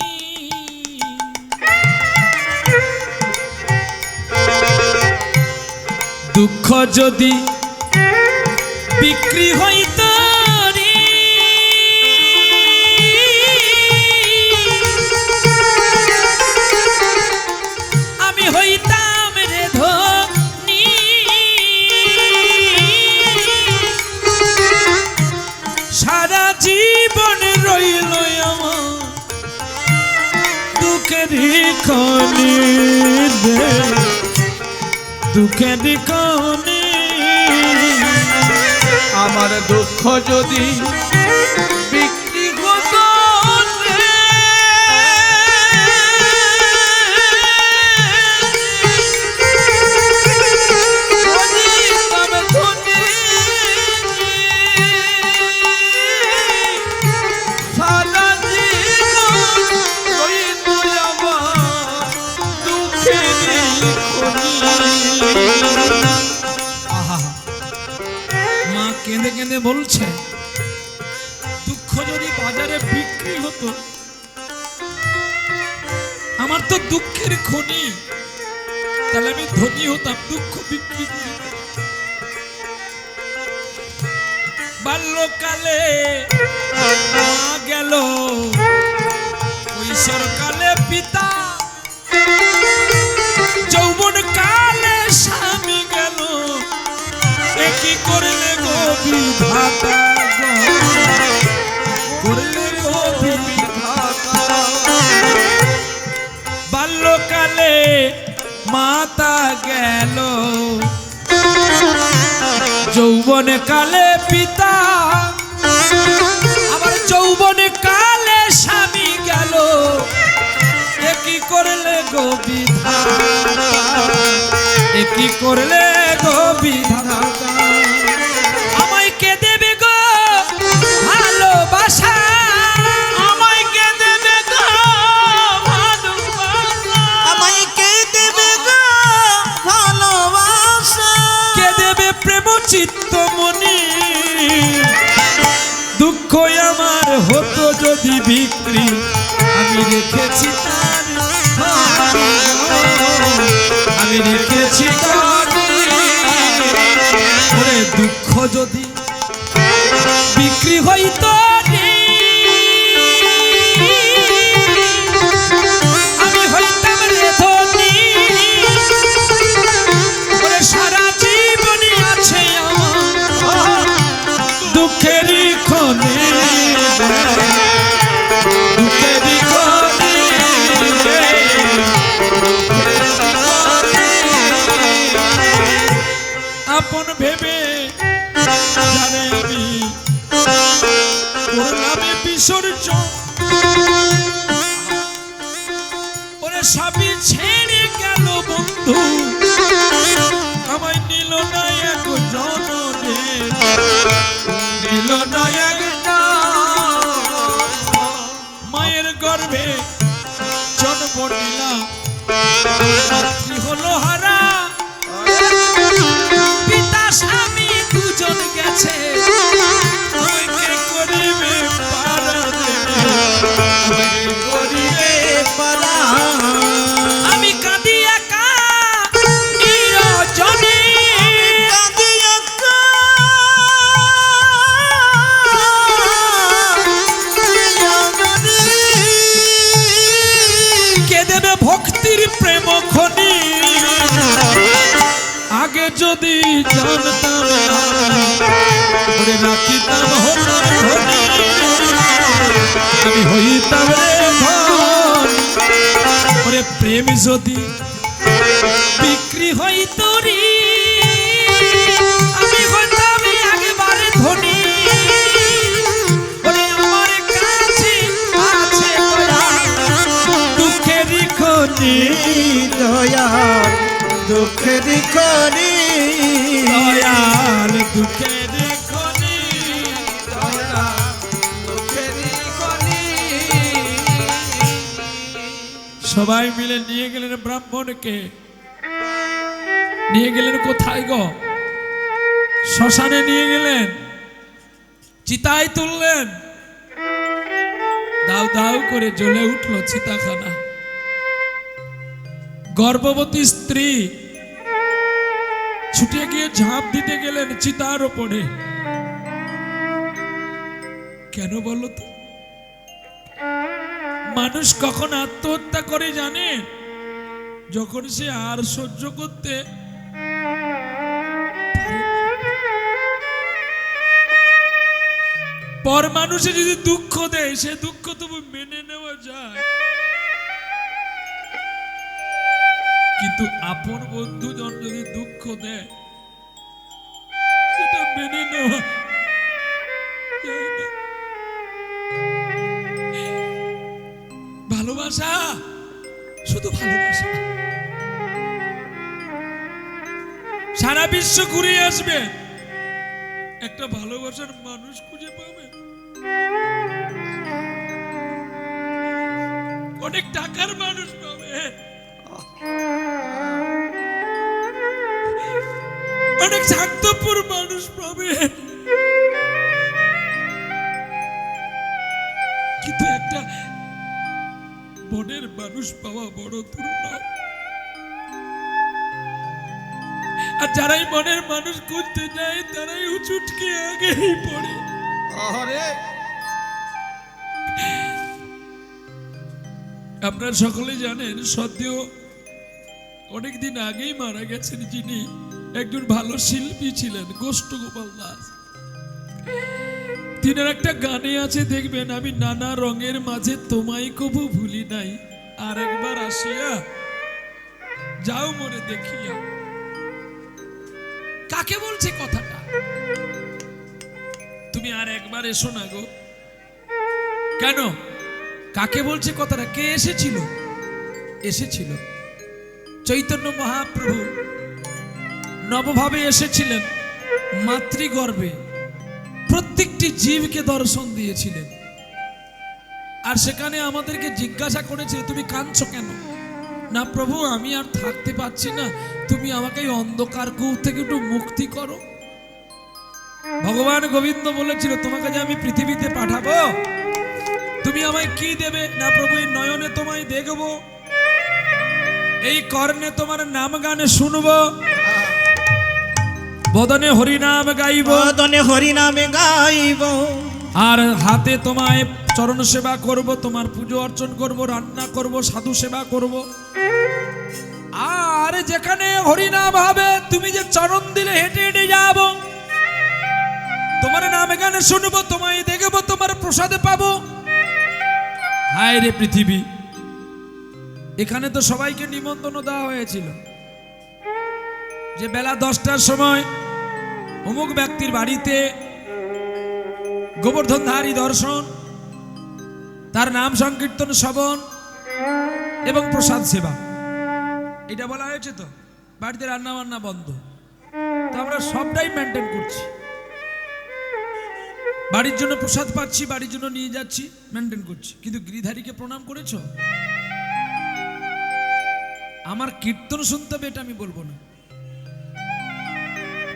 দুঃখ যদি বিক্রি হইতো রে, আমি হইতাম রে ধনী। সারা জীবন রইল আমার দুঃখের খনি রে, দুঃখের খনি। আমার দুঃখ যদি বিক্রি হতো রে, হইতাম ধনী। কেঁদে বলছে, দুঃখ যদি বাজারে বিক্রি হতো, আমার তো দুঃখের খনি, তাহলে আমি ধনী হতাম দুঃখ বিক্রি করে। বাল্যকালে মা গেল, কৈশোরকালে পিতা, যৌবন কালে স্বামী গেল, একই করলে গো বিধাতা, করলে গো বিধাতা। বাল্যকালে মাতা গেল, যৌবন কালে পিতা, আবার যৌবন কালে স্বামী গেল, একই করলে গো বিধাতা, একই করলে গো বিধাতা। আমায় কে দেবে গো ভালোবাসা, আমায় কে দেবে গো ভালোবাসা, আমায় কে দেবে গো ভালোবাসা, কে দেবে প্রেম চিত্তমণি। দুঃখ আমার হতো যদি বিক্রি, আমি রেখেছি তার, আমি রেখেছি তার। ওরে দুঃখ যদি বিক্রি হইতো রে, আমি হইতাম রে ধনী। ওরে সারা জীবনই আছে আমার দুঃখেরই খনি, দুঃখেরই খনি, আপন ভেবে জানে আমি করলাম বিসর্জন। ওরে সবই ছেড়ে গেল বন্ধু, আমায় নিল না এক জননে, নিল না একটা। মায়ের গর্ভে জন্ম নিলাম, রাত্রি হলো হারা, পিতা স্বামী দুজন গেছে, আমায় কে করিবে পারা দেবে, আমায় কে করিবে পারা। আমি কাঁদি একা নিরজনে, কাঁদি একা নিরজনে। কে দেবে ভক্তির প্রেম খনি। আগে যদি জানতাম ওরে রাখিতাম হতাম ধনী, আমি হইতাম রে ধন। ওরে প্রেম যদি বিক্রি হইতো রে, আমি হইতাম একেবারে ধনী। ওরে আমার কাছে আছে দয়া, দুঃখেরই খনি, দয়াল দুঃখের খনি, দয়াল দুঃখেরই খনি, দয়াল দুঃখেরই খনি। সবাই মিলে নিয়ে গেলেন ব্রাহ্মণকে। নিয়ে গেলেন কোথায় গো? শ্মশানে নিয়ে গেলেন, চিতায় তুললেন। দাউ দাউ করে জ্বলে উঠলো চিতাখানা। গর্ভবতী স্ত্রী ছুটে গিয়ে ঝাঁপ দিতে গেলেন চিতার ওপরে। কেন বলো তো? মানুষ কখন আত্মহত্যা করে জানে? যখন সে আর সহ্য করতে পারে না। পর মানুষে যদি দুঃখ দেয়, সে দুঃখ তবু মেনে নেওয়া যায়, কিন্তু আপন বন্ধুজন যদি দুঃখ দেয়, সেটা মেনে নেওয়া যায় না। ভালোবাসা শুধু ভালোবাসা। সারা বিশ্ব ঘুরে আসবে, একটা ভালোবাসার মানুষ খুঁজে পাবে। অনেক টাকার মানুষ পাবে, অনেক স্বার্থপর মানুষ পাবে, মনের মানুষ পাওয়া বড় দুর্লভ। আর যারাই মনের মানুষ খুঁজতে যায় তারাই উচুটকে আগেই পড়ে। আরে আপনারা সকলে জানেন, সদ্য অনেকদিন আগেই মারা গেছেন যিনি একজন ভালো শিল্পী ছিলেন, গোষ্ঠ গোপাল দাস। তিনার একটা গানে আছে, দেখবেন, আমি নানা রঙের মাঝে তোমায় কবু ভুলি নাই, আর একবার আসিয়া যাও মরে দেখিয়া। কাকে বলছে কথাটা? তুমি আর একবার এসো না গো। কেন? কাকে বলছে কথাটা? কে এসেছিল? এসেছিল চৈতন্য মহাপ্রভু নবভাবে এসেছিলেন, মাতৃগর্ভে প্রত্যেকটি জীবকে দর্শন দিয়েছিলেন। আর সেখানে আমাদেরকে জিজ্ঞাসা করেছিল, তুমি কাঁদছো কেন? না প্রভু, আমি আর থাকতে পারছি না, তুমি আমাকে এই অন্ধকার কূপ থেকে একটু মুক্তি করো। ভগবান গোবিন্দ বলেছিল, তোমাকে যে আমি পৃথিবীতে পাঠাবো, তুমি আমায় কি দেবে? না প্রভু, এই নয়নে তোমায় দেখবো, এই কর্ণে তোমার নাম গানে শুনবো, বদনে হরিনাম গাইব, বদনে হরিনামে গাইব, আর হাতে তোমায় চরণ সেবা করব, তোমার পুজো অর্চন করব, রান্না করব, সাধু সেবা করব। আর যেখানে হরিনাম হবে, তুমি যে চরণ দিলে হেঁটে হেঁটে যাব, তোমার নাম গানে শুনবো, তোমায় দেখবো, তোমার প্রসাদে পাবো। হায় রে পৃথিবী, এখানে তো সবাইকে নিমন্ত্রণ দেওয়া হয়েছিল যে বেলা 10টার সময় অমুক ব্যক্তির বাড়িতে গোবর্ধনধারী দর্শন, তার নাম সংকীর্তন শ্রবণ এবং প্রসাদ সেবা, এটা বলা হয়েছে। তো বাড়িতে রান্না বান্না বন্ধ, তো আমরা সবটাই মেনটেন করছি, বাড়ির জন্য প্রসাদ পাচ্ছি, বাড়ির জন্য নিয়ে যাচ্ছি, মেনটেন করছি। কিন্তু গিরিধারীকে প্রণাম করেছো? আমার কীর্তন শুনতে হবে এটা আমি বলবো না।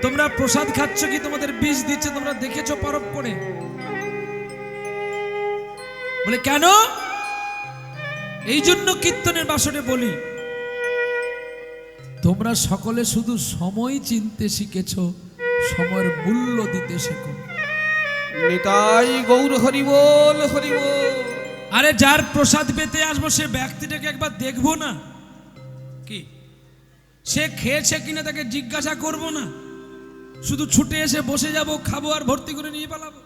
তোমরা প্রসাদ খাচ্ছ কি তোমাদের বিষ দিচ্ছে তোমরা দেখেছো পরব করে? বলে কেন? এই জন্য কীর্তনের বাসনে বলি, তোমরা সকলে শুধু সময় চিনতে শিখেছো, সময়ের মূল্য দিতে শেখো। নিতাই গৌর হরি বল, হরি বল। আরে যার প্রসাদ পেতে আসবো সে ব্যক্তিটাকে একবার দেখবো না কি? সে খেয়েছে কিনা তাকে জিজ্ঞাসা করব না, শুধু ছুটে এসে বসে যাব, খাবো আর ভর্তি করে নিয়ে পালাবো?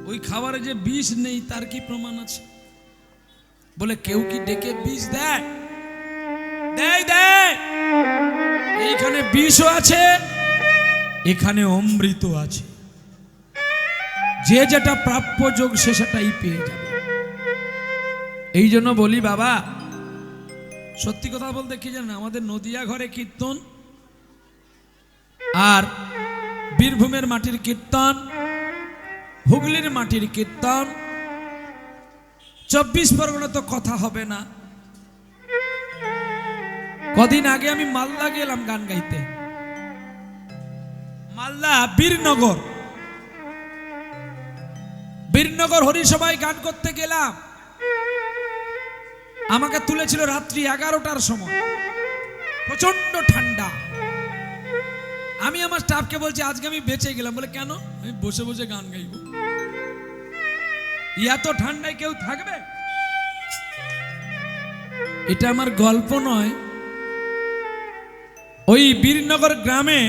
ওই খাবারে যে বিষ নেই তার কি প্রমাণ আছে? বলে কেউ কি ডেকে বিষ দেয়? দেয় দেয়। এইখানে বিষও আছে, এখানে অমৃত আছে। যে যেটা প্রাপ্য যোগ সে সেটাই পেয়ে যাবে। এই জন্য বলি বাবা, সত্যি কথা বলতে কি জানেন, আমাদের নদিয়া ঘরে কীর্তন আর বীরভূমের মাটির কীর্তন, হুগলির মাটির কীর্তন, 24 পরগনা তো কথা হবে না। কদিন আগে আমি মালদা গেলাম গান গাইতে, মালদা বীরনগর, বীরনগর হরিসভায় গান করতে গেলাম। আমাকে তুলেছিল রাত্রি 11টার সময়, প্রচন্ড ঠান্ডা। আমি আমার স্টাফকে বলছি আজকে আমি বেঁচে গেলাম। বলে কেন? আমি বসে বসে গান গাইব। এত ঠান্ডায় কেউ থাকবে? এটা আমার গল্প নয়। ওই বীরনগর গ্রামে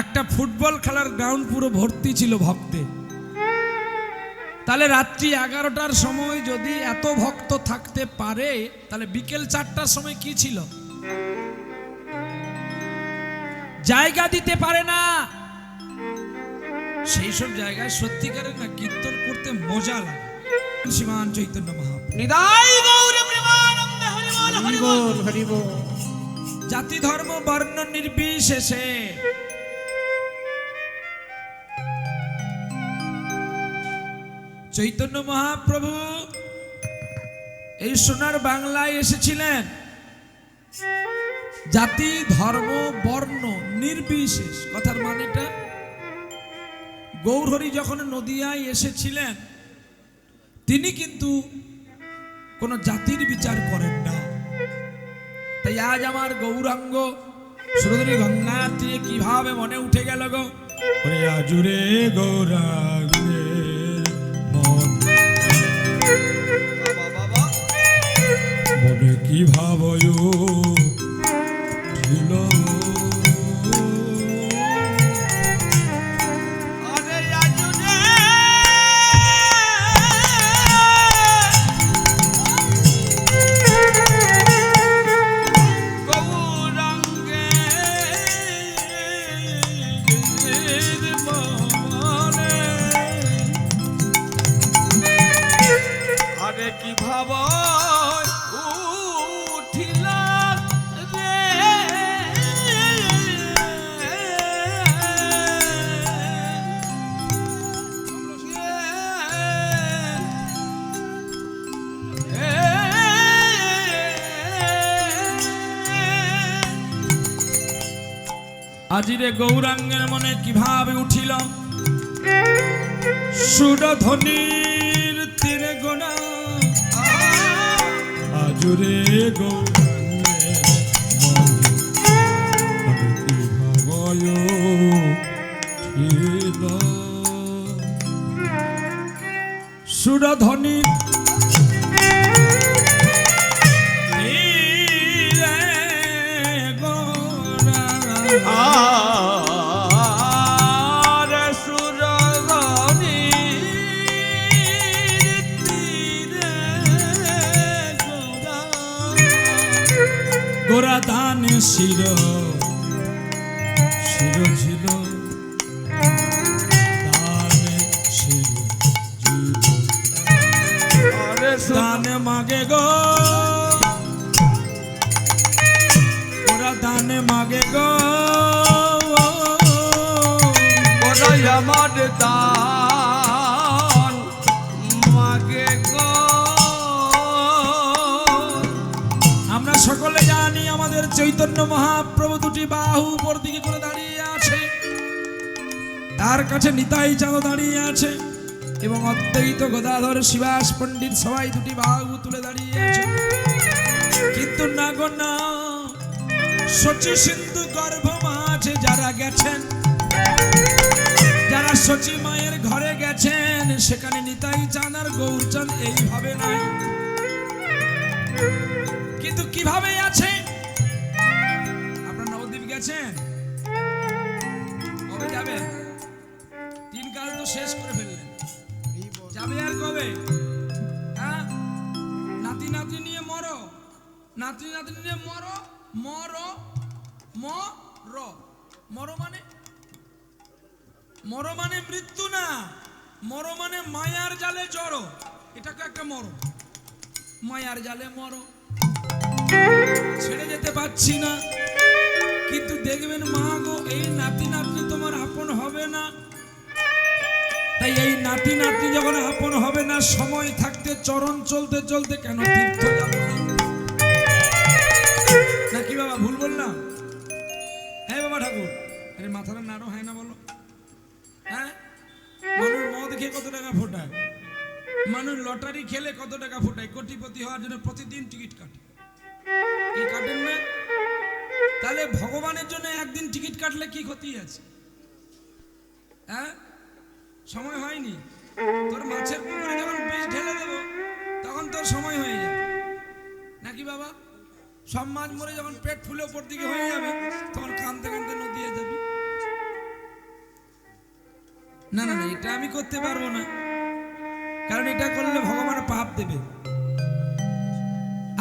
একটা ফুটবল খেলার গ্রাউন্ড পুরো ভর্তি ছিল ভক্তে। তাহলে রাত্রি 11টার সময় যদি এত ভক্ত থাকতে পারে, তাহলে বিকেল 4টার সময় কি ছিল? জায়গা দিতে পারে না। সেই সব জায়গায় সত্যিকারের না কীর্তন করতে মজা লাগে। শ্রীমান চৈতন্য মহাপ্রভু নিতাই গৌর প্রেমানন্দে হরি বল, হরি বল। হরিবোল হরিবোল। জাতি ধর্ম বর্ণ নির্বিশেষে চৈতন্য মহাপ্রভু এই সোনার বাংলায় এসেছিলেন। জাতি ধর্ম বর্ণ নির্বিশেষ, কথার মানেটা, গৌরহরি যখন নদিয়ায় এসেছিলেন তিনি কিন্তু কোনো জাতির বিচার করেন না। তাই আজ আমার গৌরাঙ্গ সুরধনী গঙ্গার তীরে কিভাবে মনে উঠে গেল গো, ওরে আজুরে গৌরাঙ্গের মন, বাবা বাবা মনে কি ভাবয় ছিল। আরে আজুরে গৌরাঙ্গের মনে আরে কি ভাব উঠিল রে, আজিরে গৌরাঙ্গের মনে কিভাবে উঠিল, সুরধ্বনির তীরে গোনা আজুরে গৌরাঙ্গের মনে কিভাবে উঠিল। সুরধ্বনির তীরে গোনা আরে সুরধনির তীরে গোরা দানে শির শির ছিল, দানে শির ছিল, আরে দানে মাগে গো, গোরা দানে মাগে গো, ওরাই আমার দান মাগে গো। আমরা সকলে জানি আমাদের চৈতন্য মহাপ্রভু দুটি বাহু উপর দিকে করে দাঁড়িয়ে আছে, তার কাছে নিতাই চাঁদ দাঁড়িয়ে আছে এবং অদ্বৈত গদাধর শিবাস পণ্ডিত সবাই দুটি বাহু তুলে দাঁড়িয়ে আছে। কিন্তু না গো না, শচী সিন্ধু গর্ভ মাঝে যারা গেছেন, যারা শচী মায়ের ঘরে গেছেন, সেখানে নিতাই চাঁদ আর গৌরচাঁদ এইভাবে নাই, কিন্তু কিভাবে আছে। আপনার নবদ্বীপ গেছেন? কবে যাবে? 3 কাল তো শেষ করে ফেললেন, যাবে আর কবে? হ্যাঁ, নাতি নাতি নিয়ে মরো, নাতি নাতি নিয়ে মরো, মরো মরো, মরো মানে মরো মানে মৃত্যু না, মরো মানে মায়ার জালে জড়ো, এটাকে একটা মরো, মায়ার জালে মরো, ছেড়ে যেতে পারছি না। কিন্তু দেখবেন মা গো, এই নাতি নাতনি তোমার আপন হবে না। তাই এই নাতি নাতনি যখন আপন হবে না, সময় থাকতে চরণ চলতে চলতে কেন তীর্থ যাবো না? নাকি বাবা ভুল বললাম? হ্যাঁ বাবা ঠাকুর, আরে মাথাটা নাড়ো, হয় না বলো? হ্যাঁ, মানুষ মদ খেয়ে কত টাকা ফোটায়, মানুষ লটারি খেলে কত টাকা ফোটায়, কোটিপতি হওয়ার জন্য প্রতিদিন টিকিট কাটে, কি কাটেন না? তাহলে ভগবানের জন্য একদিন টিকিট কাটলে কি ক্ষতি আছে? হ্যাঁ, সময় হয়নি, তোর মাছের পুকুরে যখন বিষ ঢেলে দেবো তখন তোর সময় হয়ে যাবে, নাকি বাবা? সব মাছ মরে যখন পেট ফুলে উপর দিকে হয়ে যাবে, তখন কাঁদতে কাঁদতে নদীয়ে যাবি। না না না, এটা আমি করতে পারবো না, কারণ এটা করলে ভগবান পাপ দেবে।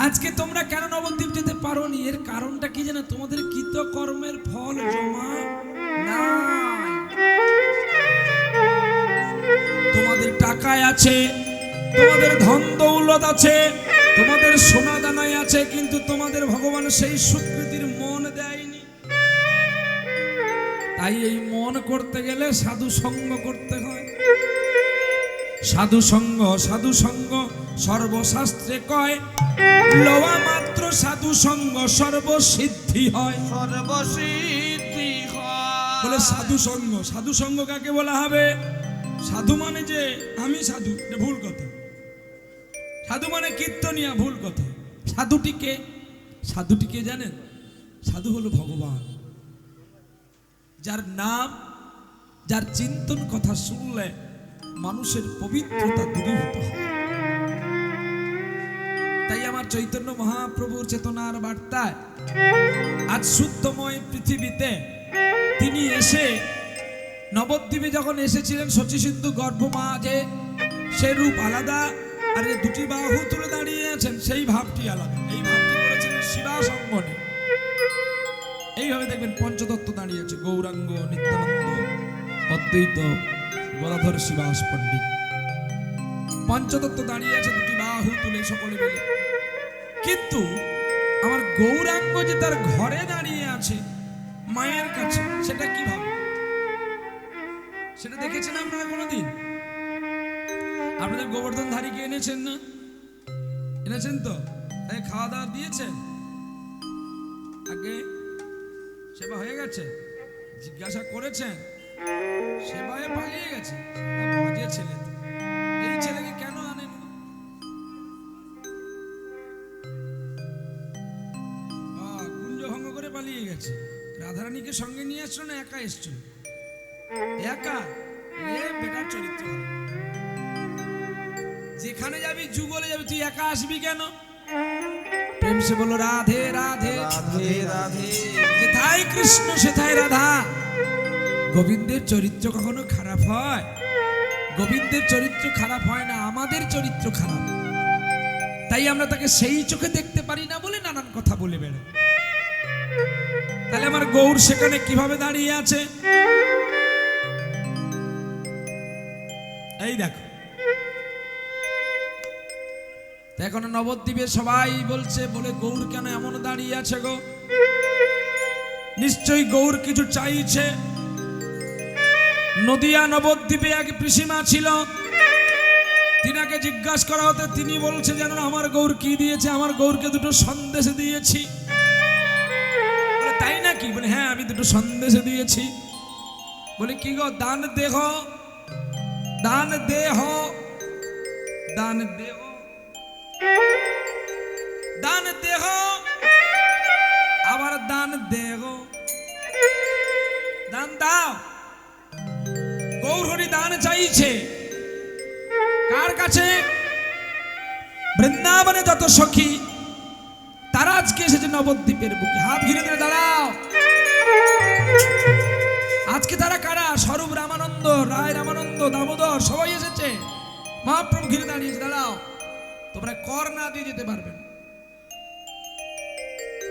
আজকে তোমরা কেন নবদ্বীপ যেতে পারোনি, এর কারণটা কি জানো? তোমাদের কৃত কর্মের ফল জমা নাই। তোমাদের টাকায় আছে, তোমাদের ধন দৌলত আছে, তোমাদের সোনা দানায় আছে, কিন্তু তোমাদের ভগবান সেই স্বীকৃতির মন দেয়নি। তাই এই মন করতে গেলে সাধু সঙ্গ করতে হয়। সাধু সঙ্গ, সাধু সঙ্গ সর্বশাস্ত্রে কয়, লওয়া মাত্র সাধু সঙ্গ সর্বসিদ্ধি হয়। সর্বসিদ্ধি হয়। বলে সাধু সঙ্গ, সাধু সঙ্গ কাকে বলা হবে? সাধু মানে যে আমি সাধু, এটা ভুল কথা। সাধু মানে কীর্তনিয়া, ভুল কথা। সাধুটিকে, সাধুটিকে জানেন? সাধু হলো ভগবান, যার নাম, যার চিন্তন কথা শুনলে মানুষের পবিত্রতা দূরীভূত হয়। তাই আমার চৈতন্য মহাপ্রভুর চেতনার বার্তায় আজ শুদ্ধময় পৃথিবীতে তিনি এসে নবদ্বীপে যখন এসেছিলেন, শচী সিন্ধু গর্ভমাঝে সে রূপ আলাদা, আর এই দুটি বাহু তুলে দাঁড়িয়ে আছেন সেই ভাবটি আলাদা। এই ভাবটি করেছিলেন শিবাসঙ্গনে। এইভাবে দেখবেন পঞ্চতত্ত্ব দাঁড়িয়ে আছে, গৌরাঙ্গ, নিত্যানন্দ, অদ্বৈত, গদাধর, শিবাস পণ্ডিত। পঞ্চতত্ত্ব দাঁড়িয়ে আছে দুটি বাহু তুলে সকলে মিলে। কিন্তু আমার গৌরাঙ্গ যে তার ঘরে দাঁড়িয়ে আছে মায়ের কাছে, সেটা কিভাবে? সেটা দেখেছেন আপনারা কোনোদিন? আপনাদের গোবর্ধন ধারীকে এনেছেন না? এনেছেন তো? তাই খাওয়া দাওয়া দিয়েছেন? আগে সেবা হয়ে গেছে? জিজ্ঞাসা করেছেন? সেবায় পালিয়ে গেছে। বাজে ছেলে, এই ছেলেকে কেন আনেন? কুঞ্জভঙ্গ করে পালিয়ে গেছে। রাধারানীকে সঙ্গে নিয়ে আসছো না একা এসছো? একা? বেটার চরিত্র। যেখানে যাবি যুগলে যাবি, তুই একা আসবি কেন? প্রেম সে বলো রাধে রাধে রাধে রাধে। যেথায় কৃষ্ণ সেথায় রাধা। গোবিন্দের চরিত্র কখনো খারাপ হয়? গোবিন্দের চরিত্র খারাপ হয় না, আমাদের চরিত্র খারাপ। তাই আমরা তাকে সেই চোখে দেখতে পারি না বলে নানান কথা বলে বেড়াই। তাহলে আমার গৌর সেখানে কিভাবে দাঁড়িয়ে আছে? এই দেখো, এখন নবদ্বীপে সবাই বলছে, বলে গৌর কেন এমন দাঁড়িয়ে আছে গো? নিশ্চয়ই গৌর কিছু চাইছে। নদিয়া নবদ্বীপে এক পিসিমা ছিল, তিনাকে জিজ্ঞাসা করা হতে তিনি বলছে, জানো আমার গৌর কি দিয়েছে? আমার গৌরকে দুটো সন্দেশ দিয়েছি। বলে তাই নাকি? বলে হ্যাঁ, আমি দুটো সন্দেশ দিয়েছি। বলে কি গো? দান দেহ, দান দেহ, দান দেহ, দান দেহ, আবার দান দেহ, দান দাও। গৌর হরি দান চাইছে কার কাছে? বৃন্দাবনে যত সখী তারা আজকে এসেছে নবদ্বীপের বুকে। হাত ঘিরে দিয়ে দাঁড়াও। আজকে তারা কারা? স্বরূপ রামানন্দ, রায় রামানন্দ, দামোদর সবাই এসেছে। মহাপ্রভু ঘিরে দাঁড়িয়েছে, দাঁড়াও। তোমরা কর না দিয়ে যেতে পারবেন।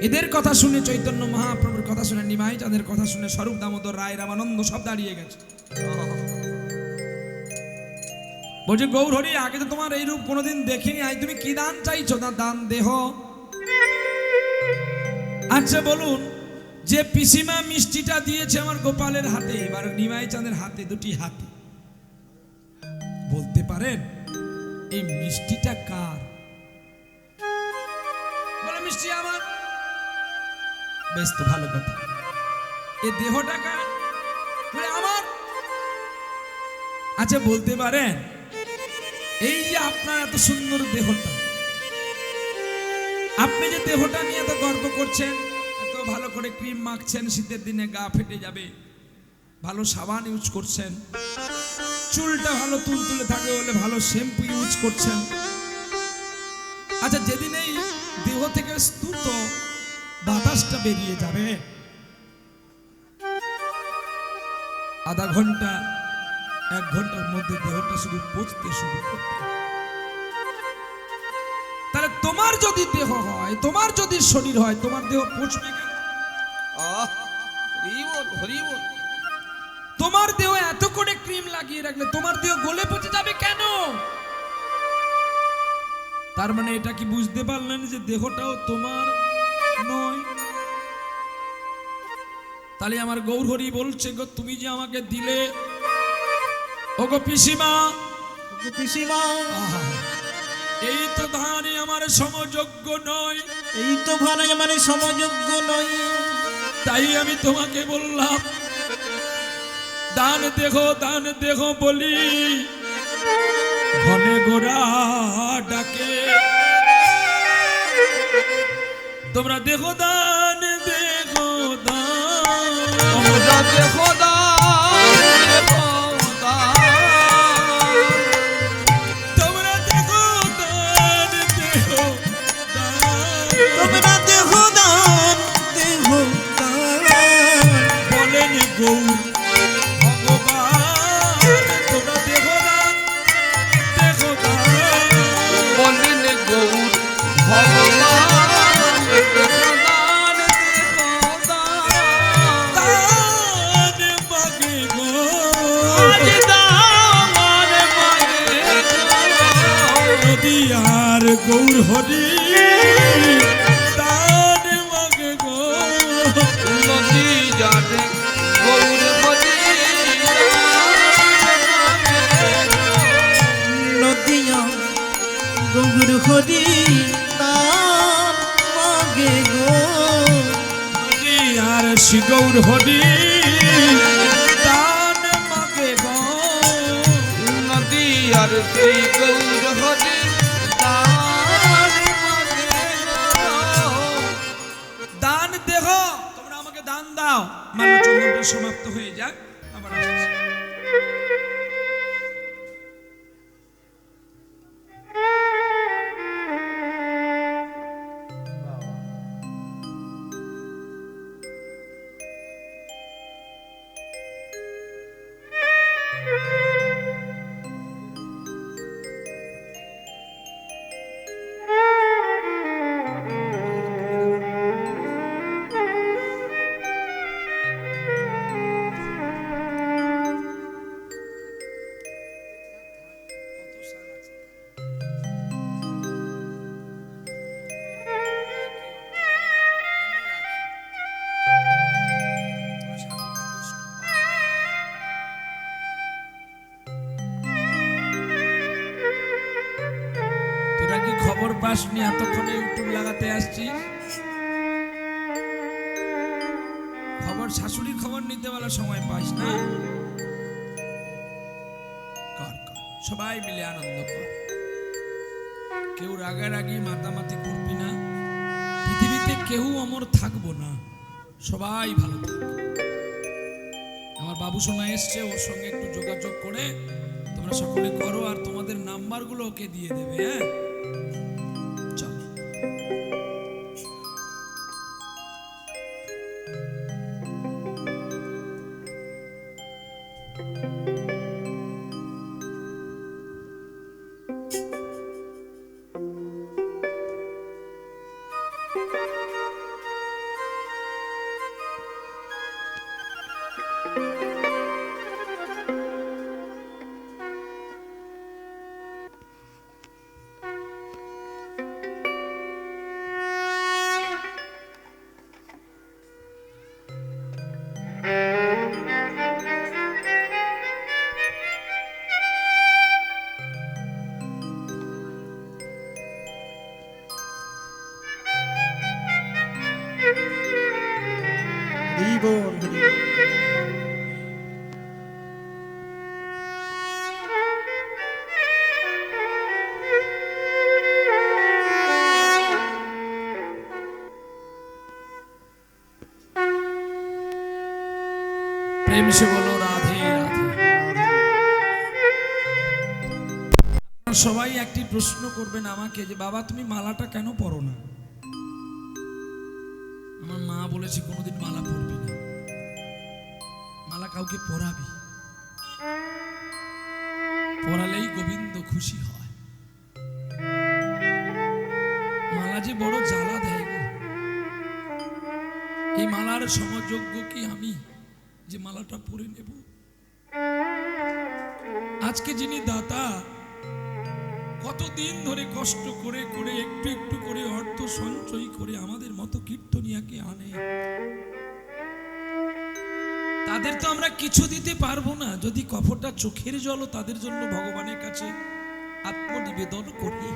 এদের কথা শুনে, চৈতন্য মহাপ্রভুর কথা শুনে, নিমাই চাঁদের কথা শুনে স্বরূপ দামোদর, রায় রামানন্দ সব দাঁড়িয়ে গেছে। বলছে গৌর হরি, আগে তো তোমার এই রূপ কোনোদিন দেখিনি, আজ তুমি কি দান চাইছো? না দান দেহ। আচ্ছা বলুন, যে পিসিমা মিষ্টিটা দিয়েছে আমার গোপালের হাতে, এবার নিমাই চাঁদের হাতে, দুটি হাতে, বলতে পারেন এই মিষ্টিটা কার? বলে মিষ্টি আমার। বেশ তো ভালো কথা। এই দেহটা কার? বলে আমার। আচ্ছা বলতে পারেন এই যে আপনার এত সুন্দর দেহটা, আপনি যে দেহটা নিয়ে এত গর্ব করছেন, এত ভালো করে ক্রিম মাখছেন, শীতের দিনে গা ফেটে যাবে, ভালো সাবান ইউজ করছেন, চুলটা ভালো তুলতুলে থাকে বলে ভালো শ্যাম্পু ইউজ করছেন। আচ্ছা যেদিন এই দেহ থেকে স্তুত বাতাসটা বেরিয়ে যাবে, আধা ঘন্টা 1 ঘন্টার মধ্যে দেহটা শুধু পচতে শুরু করবে। তাহলে তোমার যদি দেহ হয়, তোমার যদি শরীর হয়, তোমার দেহ পচবে কেন? তোমার দেহ এত করে ক্রিম লাগিয়ে রাখলে তোমার দেহ গলে পচে যাবে কেন? তার মানে এটা কি বুঝতে পারলেন যে দেহটাও তোমার নয়? তাহলে আমার গৌর হরি বলছে, গো তুমি যে আমাকে দিলে, ও গো পিসিমা, পিসিমা, এই তো ধানে আমার সমযোগ্য নয়, এই তো ভানে মানে সমযোগ্য নয়। তাই আমি তোমাকে বললাম দান দেহ, দান দেহ বলি। ঘনে গোরা ডাকে তোমরা দেখো দান দেখো দান তোমরা দেখো দান, দেখো দান। তোমরা দেখো দান দেখো দান তোমরা দেখো দান দেখো দান বলেন গৌর ভগবান তোমরা দেখো দান দেখো দান বলেন গৌর ভগবান, দেখো দান, দেখো দান। দান মাগে গো আজ দামান মাগে নদী আর গৌর হরি দান মাগে গো নদী জানে গৌর হরি নদিয়া গৌর হরি তার মাগে গো নদী আর শ্রী গৌর হরি দান মাগে গো নদী আর শ্রী গৌর হরি দান মাগে গো। দান দেহ তোমরা আমাকে দান দাও মাল্যচন্দনটা সমাপ্ত হয়ে যাক আবার আসছি তোরা কি খবর পাসনি এতক্ষণে ইউটিউব লাগাতে আসছিস খবর শাশুড়ির খবর নিতে বলা সময় পাস না কর কর সবাই মিলে আনন্দ কর কেউ রাগারাগি মাতামাতি করবি না পৃথিবীতে কেউ অমর থাকবো না সবাই ভালো থাকবে আমার বাবু সোনা এসছে ওর সঙ্গে একটু যোগাযোগ করে তোমরা সকলে করো আর তোমাদের নাম্বারগুলো ওকে দিয়ে দেবে হ্যাঁ চল হরি বল হরি বল। প্রেম সে বলো রাধে রাধে আপনারা সবাই একটি প্রশ্ন করবেন আমাকে যে বাবা তুমি মালাটা কেন পরো না আমার মা বলেছে কোনোদিন মালা পরবি না মালা কাউকে পরাবি পরালেই গোবিন্দ খুশি হয় মালা যে বড় জ্বালা দেয় গো এই মালার সমযোগ্য কি আমি যে মালাটা পরে নেব আজকে যিনি দাতা কতদিন ধরে কষ্ট করে করে একটু একটু করে অর্থ সঞ্চয় করে আমাদের মতো কীর্তনিয়াকে আনে তাদের তো আমরা কিছু দিতে পারবো না যদি কফরটা চোখের জলও তাদের জন্য ভগবানের কাছে আত্মনিবেদন করি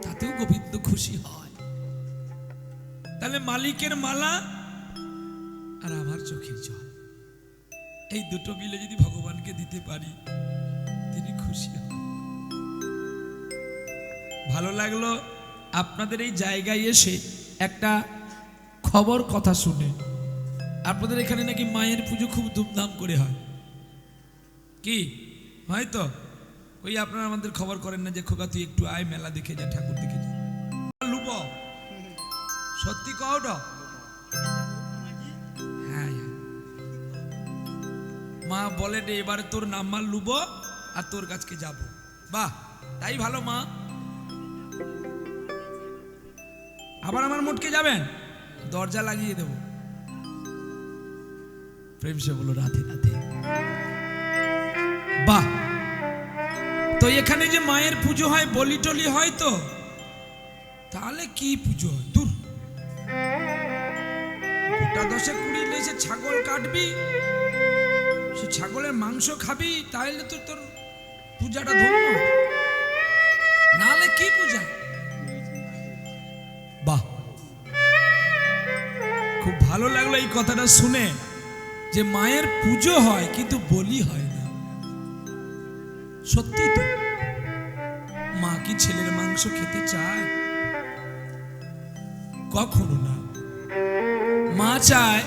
তাতেও গোবিন্দ খুশি হয় তাহলে মালিকের মালা আর আমার চোখের জল এই দুটো মিলে যদি ভগবানকে দিতে পারি তিনি খুশি হন ভালো লাগলো আপনাদের এই জায়গায় এসে একটা খবর কথা শুনে। আপনাদের এখানে নাকি মায়ের পুজো খুব ধুমধাম করে হয়, কি হয়তো ওই আপনারা আমাদের খবর করেন না যে খোকা তুই একটু আয়, মেলা দেখে যা, ঠাকুর দেখে যা। লুব সত্যি কওড? হ্যাঁ, মা বলে রে এবারে তোর নাম্বার লুব আর তোর কাছকে যাব। বাহ, তাই ভালো মা। আবার আমার মোটকে যাবেন, দরজা লাগিয়ে দেব। প্রেম সে বলো রাধে রাধে। বাহ, তো এখানে যে মায়ের পুজো হয়, বলি টলি হয়, তো তাহলে কি পুজো হয়? দূর, গোটা 10-20 লেসে ছাগল কাটবি, সে ছাগলের মাংস খাবি, তাহলে তো তোর পূজাটা ধন্য। নাহলে কি পূজা? বাহ, খুব ভালো লাগলো এই কথাটা শুনে যে মায়ের পুজো হয় কিন্তু বলি হয় না। সত্যি তো, মা কি ছেলের মাংস খেতে চায়? কখনো না। মা চায়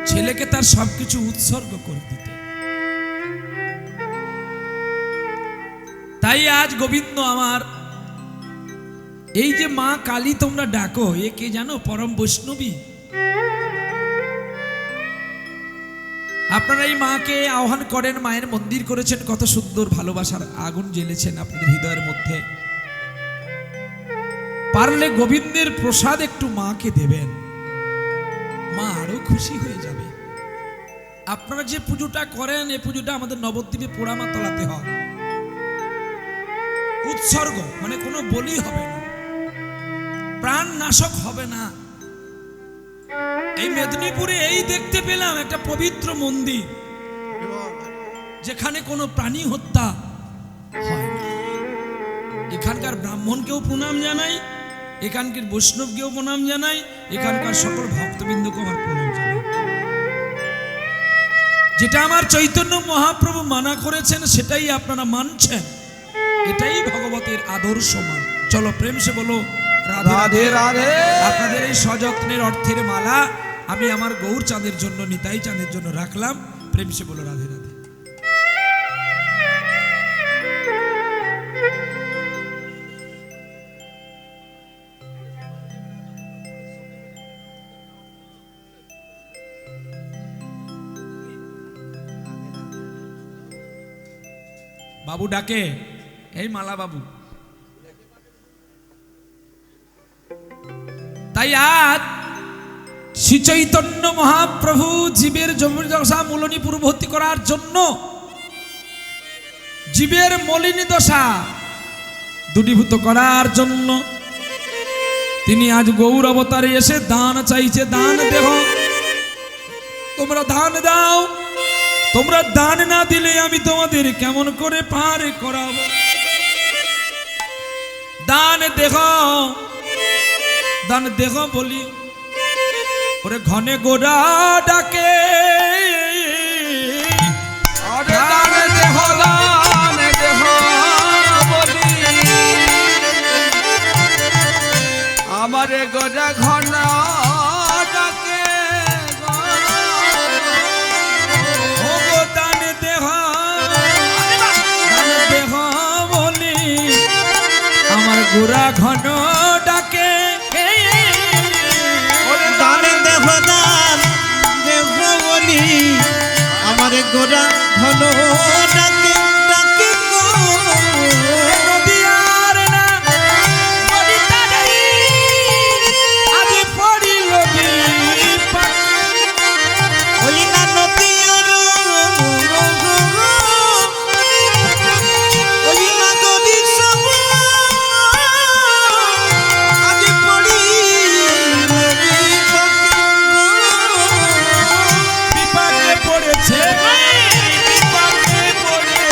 ছেলেকে তার সবকিছু উৎসর্গ করে দিতে। তাই আজ গোবিন্দ আমার এই যে মা কালী তোমরা ডাকো, এ কে জানো? পরম বৈষ্ণবী। আপনারা এই মাকে আহ্বান করেন, মায়ের মন্দির করেছেন, কত সুন্দর ভালোবাসার আগুন জ্বেলেছেন আপনাদের হৃদয়ের মধ্যে। পারলে গোবিন্দের প্রসাদ একটু মাকে দেবেন, মা আরো খুশি হয়ে যাবে। আপনারা যে পুজোটা করেন, এই পুজোটা আমাদের নবদ্বীপে পোড়ামা তলাতে হয়। উৎসর্গ মানে কোনো বলি হবে না, প্রাণ নাশক হবে না। এই মেদিনীপুরে এই দেখতে পেলাম একটা পবিত্র মন্দির যেখানে কোনো প্রাণী হত্যা হয় না। এখানকার ব্রাহ্মণকেও প্রণাম জানাই, এখানকার বৈষ্ণবকেও প্রণাম জানাই, এখানকার সকল ভক্তবৃন্দকে আমার প্রণাম জানাই। যেটা আমার চৈতন্য মহাপ্রভু মানা করেছেন সেটাই আপনারা মানছেন, এটাই ভগবতের আদর্শ মান। চলো প্রেম সে বলো রাধে রাধে। আপনাদের এই সযত্নের অর্থের মালা আমি আমার গৌর চাঁদের জন্য, নিতাই চাঁদের জন্য রাখলাম। প্রেম সে বলো রাধে রাধে। বাবু ডাকে, এই মালা বাবু। তাই আজ শ্রী চৈতন্য মহাপ্রভু জীবের দশা মলিনী পূর্ববর্তী করার জন্য, জীবের মলিনী দশা দূরীভূত করার জন্য তিনি আজ গৌর অবতারে এসে দান চাইছে। দান দেহ, তোমরা দান দাও, তোমরা দান না দিলে আমি তোমাদের কেমন করে পার করাবো। দান দেহ, দান দেহ বলি ওরে ঘনে গোড়া ডাকে। দান দেহ বলি আমারে গোড়া ঘন ডাকে। ও গো দান দেহ, দান দেহ বলি আমার গোড়া ঘন ডাকে। দানে দেহ, দান দেহ বলি আমার গোরা ঘন ডাকে ডাকে গো। নদিয়ার না নদিতারে আজ পড়িল বিপাক। ওই না নদীর ওই না নদী সব আজ পড়ি বিপাকে পড়েছে, বিপাকে পড়েছে।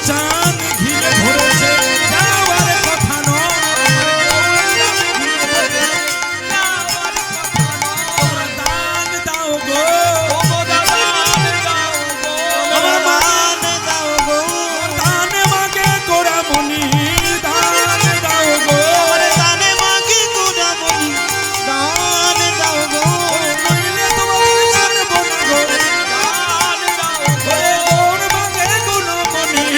চাঁদ ঘিরে ধরেছে যাওয়ার কথা নয় তোমরা দান দাও গো আমার মান দাও গো দান মাগে গোরা মনি দান দাও গো ওরে দানে মাগে গোড়ামণি দান দাও গো নইলে তোমার ছাড়বো না গো ওরে গোর মাগে গোরা মনি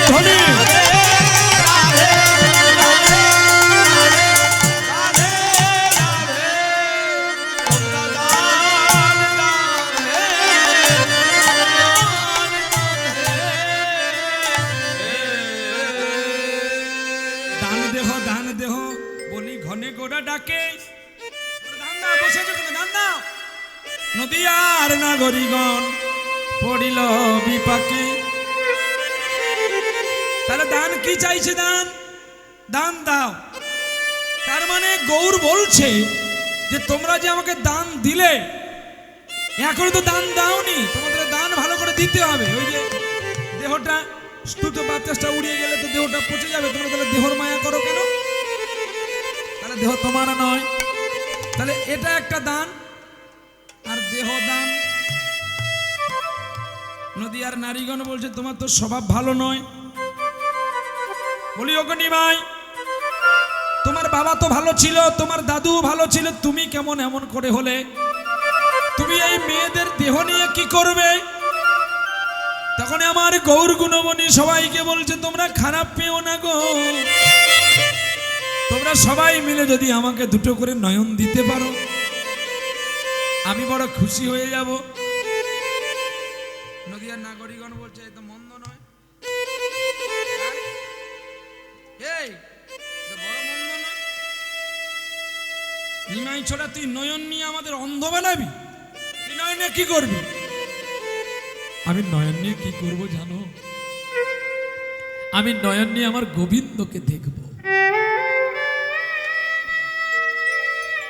ধনী দান দেহ বলি ঘনে গোড়া ডাকে দান দাও বসে আছো কেন দান দাও নদীয়ার নাগরিগণ পড়িল বিপাকে তাহলে দান কি চাইছে দান দান দাও তার মানে গৌর বলছে যে তোমরা যে আমাকে দান দিলে এখনো তো দান দাওনি তোমাদের দান ভালো করে দিতে হবে ওই যে দেহটা স্তূত বাতাসটা উড়িয়ে গেলে তো দেহটা পচে যাবে তোমরা তাহলে দেহর মায়া করো কেন তাহলে দেহ তোমার নয় তাহলে এটা একটা দান আর দেহ দান নদীয়ার নারীগণ বলছে তোমার তো স্বভাব ভালো নয় বলি ওগো নিমাই তোমার বাবা তো ভালো ছিল তোমার দাদু ভালো ছিল তুমি কেমন এমন করে হলে তুমি এই মেয়েদের দেহ নিয়ে কি করবে তখন আমার গৌর গুণমণি সবাইকে বলছে তোমরা খারাপ পেও না গো তোমরা সবাই মিলে যদি আমাকে দুটো করে নয়ন দিতে পারো আমি বড় খুশি হয়ে যাব নদীয়ার নাগরিকগণ বলছে এ তো মন্দ নয় এই এটা বড় মন্দ নয় নিমাই ছোড়া তুই নয়ন নিয়ে আমাদের অন্ধ বানাবি তুই নয়ন নিয়ে কি করবি আমি নয়ন নিয়ে কি করব জানো আমি নয়ন নিয়ে আমার গোবিন্দকে দেখব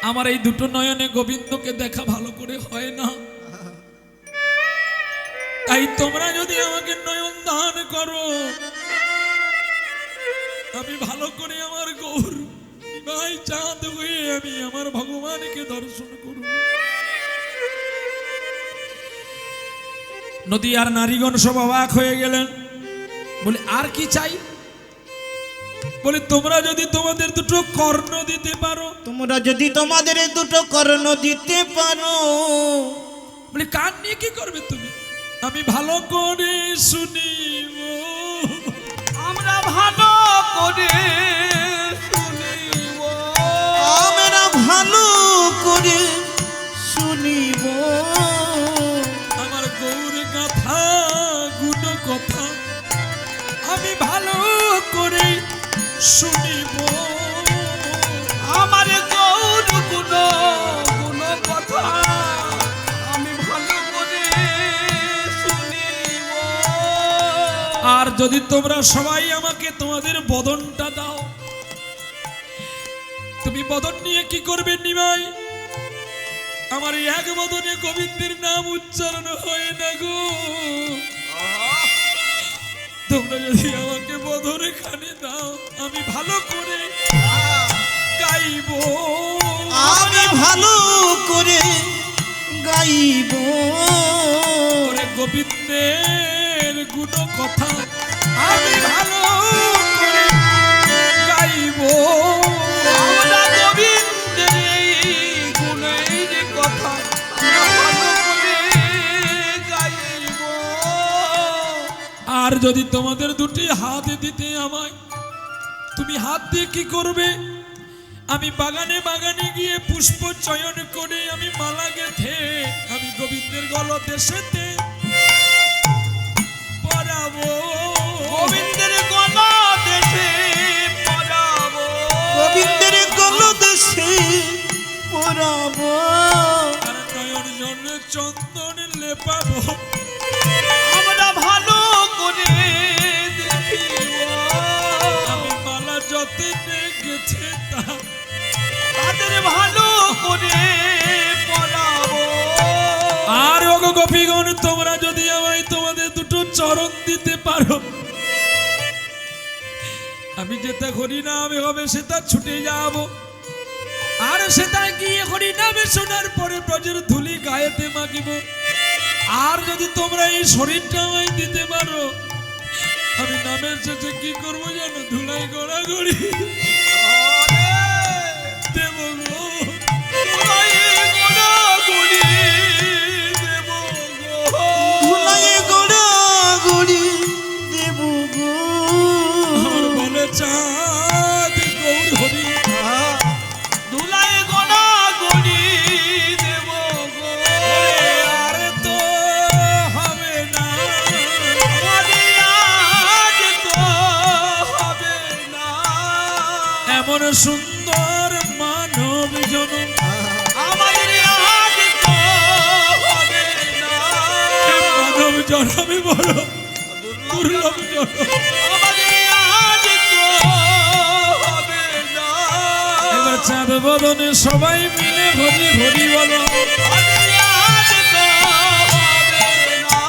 আমার এই দুটো নয়নে গোবিন্দকে দেখা ভালো করে হয় না তাই তোমরা যদি আমাকে নয়ন দান করো আমি ভালো করে আমার গৌর ভাই চাঁদ হয়ে আমি আমার ভগবানকে দর্শন করব নদী আর নারীগণ সব অবাক হয়ে গেলেন বলে আর কি চাই বলে তোমরা যদি তোমাদের দুটো কর্ণ দিতে পারো তোমরা যদি তোমাদের দুটো কর্ণ দিতে পারো বলে কান নিয়ে কি করবে তুমি আমি ভালো করে শুনিব আমরা ভালো করে শুনিব আমরা ভালো করে শুনিব আমার গৌর গাথা গুণ কথা আমি ভালো করে শুনিব আমার গৌর গুণ গুণ কথা আমি ভালো করে শুনিব আর যদি তোমরা সবাই আমাকে তোমাদের বদনটা দাও তুমি বদন নিয়ে কি করবে নিমাই আমার এই এক বদনে গোবিন্দের নাম উচ্চারণ হয় না গো তোমরা যদি আমাকে বদনে খানে দাও আমি ভালো করে গাইব আমি ভালো করে গাইব ওরে গোবিন্দের গুণ কথা আমি ভালো করে গাইব আমরা গোবিন্দের এই গুণের কথা ভালো করে গাইব আর যদি তোমাদের দুটি হাত দিতে আমায় তুমি হাত দিয়ে কি করবে আমি বাগানে বাগানে গিয়ে পুষ্প চয়ন করে আমি মালা গেথে আমি গোবিন্দের গলদেশেতে পরাবো গোবিন্দের গলা দেশে পড়াবো গোবিন্দের গলদেশে ঘুরাবো আর নয়ন জন্য চন্দন লেপাবো। আমরা ভালো করে দেখিব, আমি মালা যতনে গেছে তাদের ভালো করে পড়াবো। আর ওগো গোপীগণ, তোমরা যদি আমায় তোমাদের দুটো চরণ দিতে পারো, আমি যেটা হরিনামে হবে সেটা ছুটে যাব। আর সেটা গিয়ে হরিনামে শোনার পরে ব্রজের ধুলি গায়েতে মাখিব। আর যদি তোমরা এই শরীরটা আমায় দিতে পারো, আমি নামের শেষে কি করবো জানো? ধুলাই গড়াগড়ি দেব গো। ধুলাই গোড়া গড়ি দেব গো আমার বলে চাঁদ গৌর হরি, ধুলায় গোনা গড়ি দেব গো। আর তো হবে না, আমাদের আজ তো হবে না। এমন সুন্দর মানব জনম আমাদের আজ তো হবে না। মানব জনমে বড় দুর্লভ জনম। আমাদের আজ তো হবে না। এবার চাঁদ বদনে সবাই মিলে হরি হরি বলো। আমাদের আজ তো হবে না।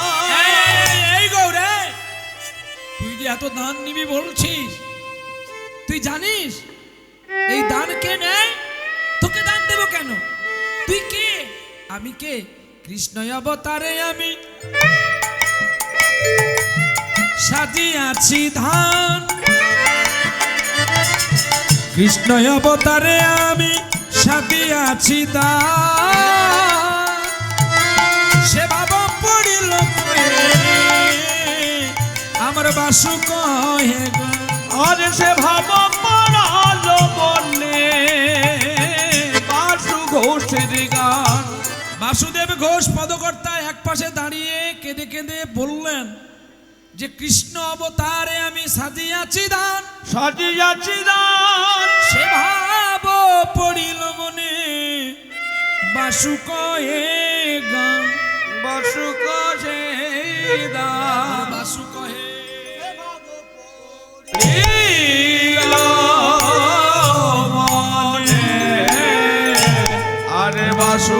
এই গৌরে, তুই যে এত দান নিবি বলছিস, তুই জানিস এই দান কে নেয়? তোকে দান দেব কেন? তুই কে? আমি কে? কৃষ্ণ অবতারে আমি সাজিয়াছি ধান। কৃষ্ণ অবতারে আমি সাজিয়াছি দান। সে বাবা পড়িল আমার বাসু কহে গো। আর সে ভাব পড়ালো বললে বাসু ঘোষের গান। বাসুদেব ঘোষ পদকর্তা এক পাশে দাঁড়িয়ে কেঁদে কেঁদে বললেন যে কৃষ্ণ অবতারে আমি সাজিয়াছি দান। সাজিয়াছি দান। সে ভাব পড়িল মনে বাসু কহে গান। বাসু ঘোষে দান। বাসু কহে মনে আরে বাসু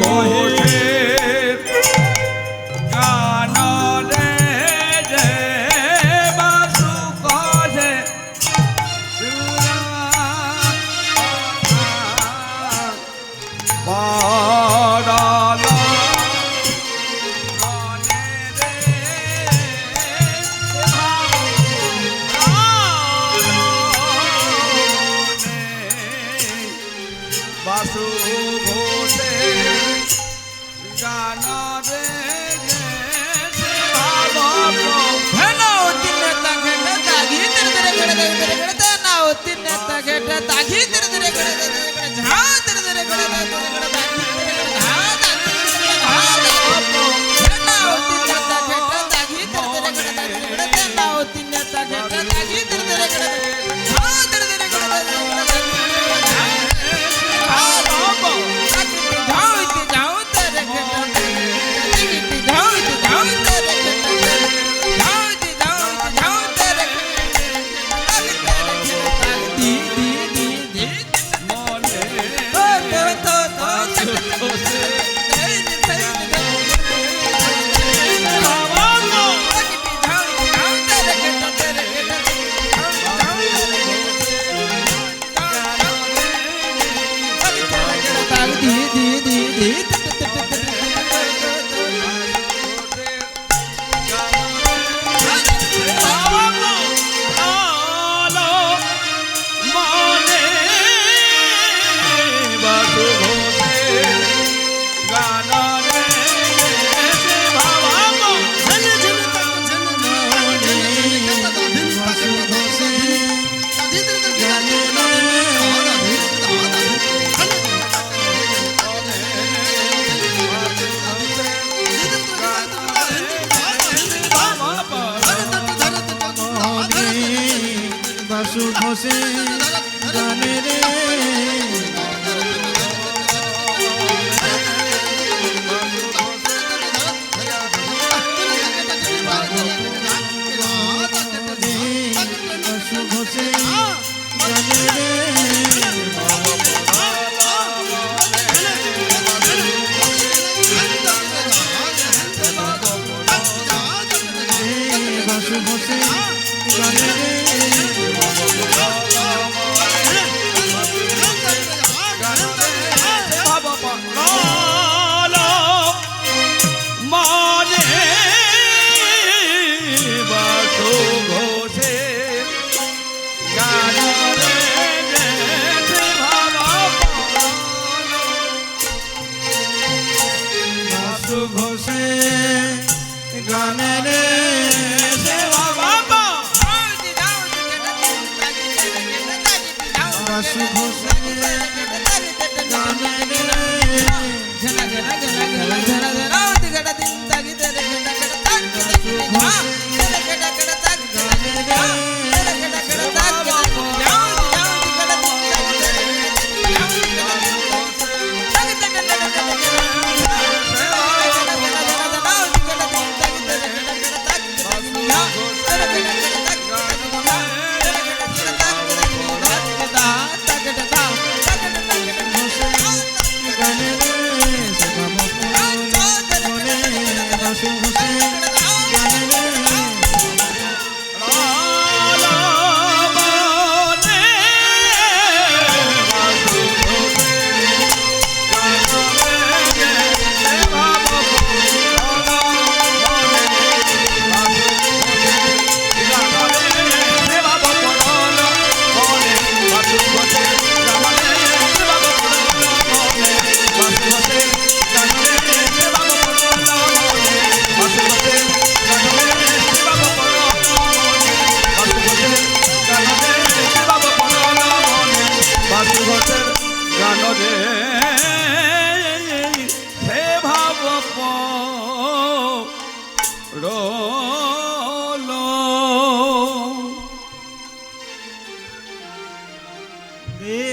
ঘোষে গান রে যে বাসু ঘোষে পড়ালো মনে রে বাসু ঘোষে গান রে হেলো তিনে তাকে তাগি তেরে তেরে করে দে তেরে করে দে না ও তিনে তাকে তাগি তেরে তেরে করে দে তেরে করে ঝা তেরে তেরে করে দে তেরে করে তাগি তেরে করে ঝা তাগি তেরে করে ঝা হেলো তিনে তাকে তাগি তেরে তেরে করে দে তেরে করে দে না ও তিনে তাকে তাগি তেরে তেরে করে দে ঝা তেরে তেরে করে দে তেরে করে তাগি তেরে করে ঝা যাওইতে যাও তেরে করে যাওইতে যাও তেরে করে যাওইতে যাও তেরে দি দি দি দি মনে তো তো তো ঘোষে দি দি দি দি বাসু ঘোষে গানে রে বাসু ঘোষে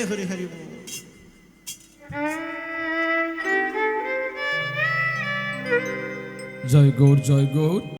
হরি হরি বল। জয় গৌর জয় গৌর।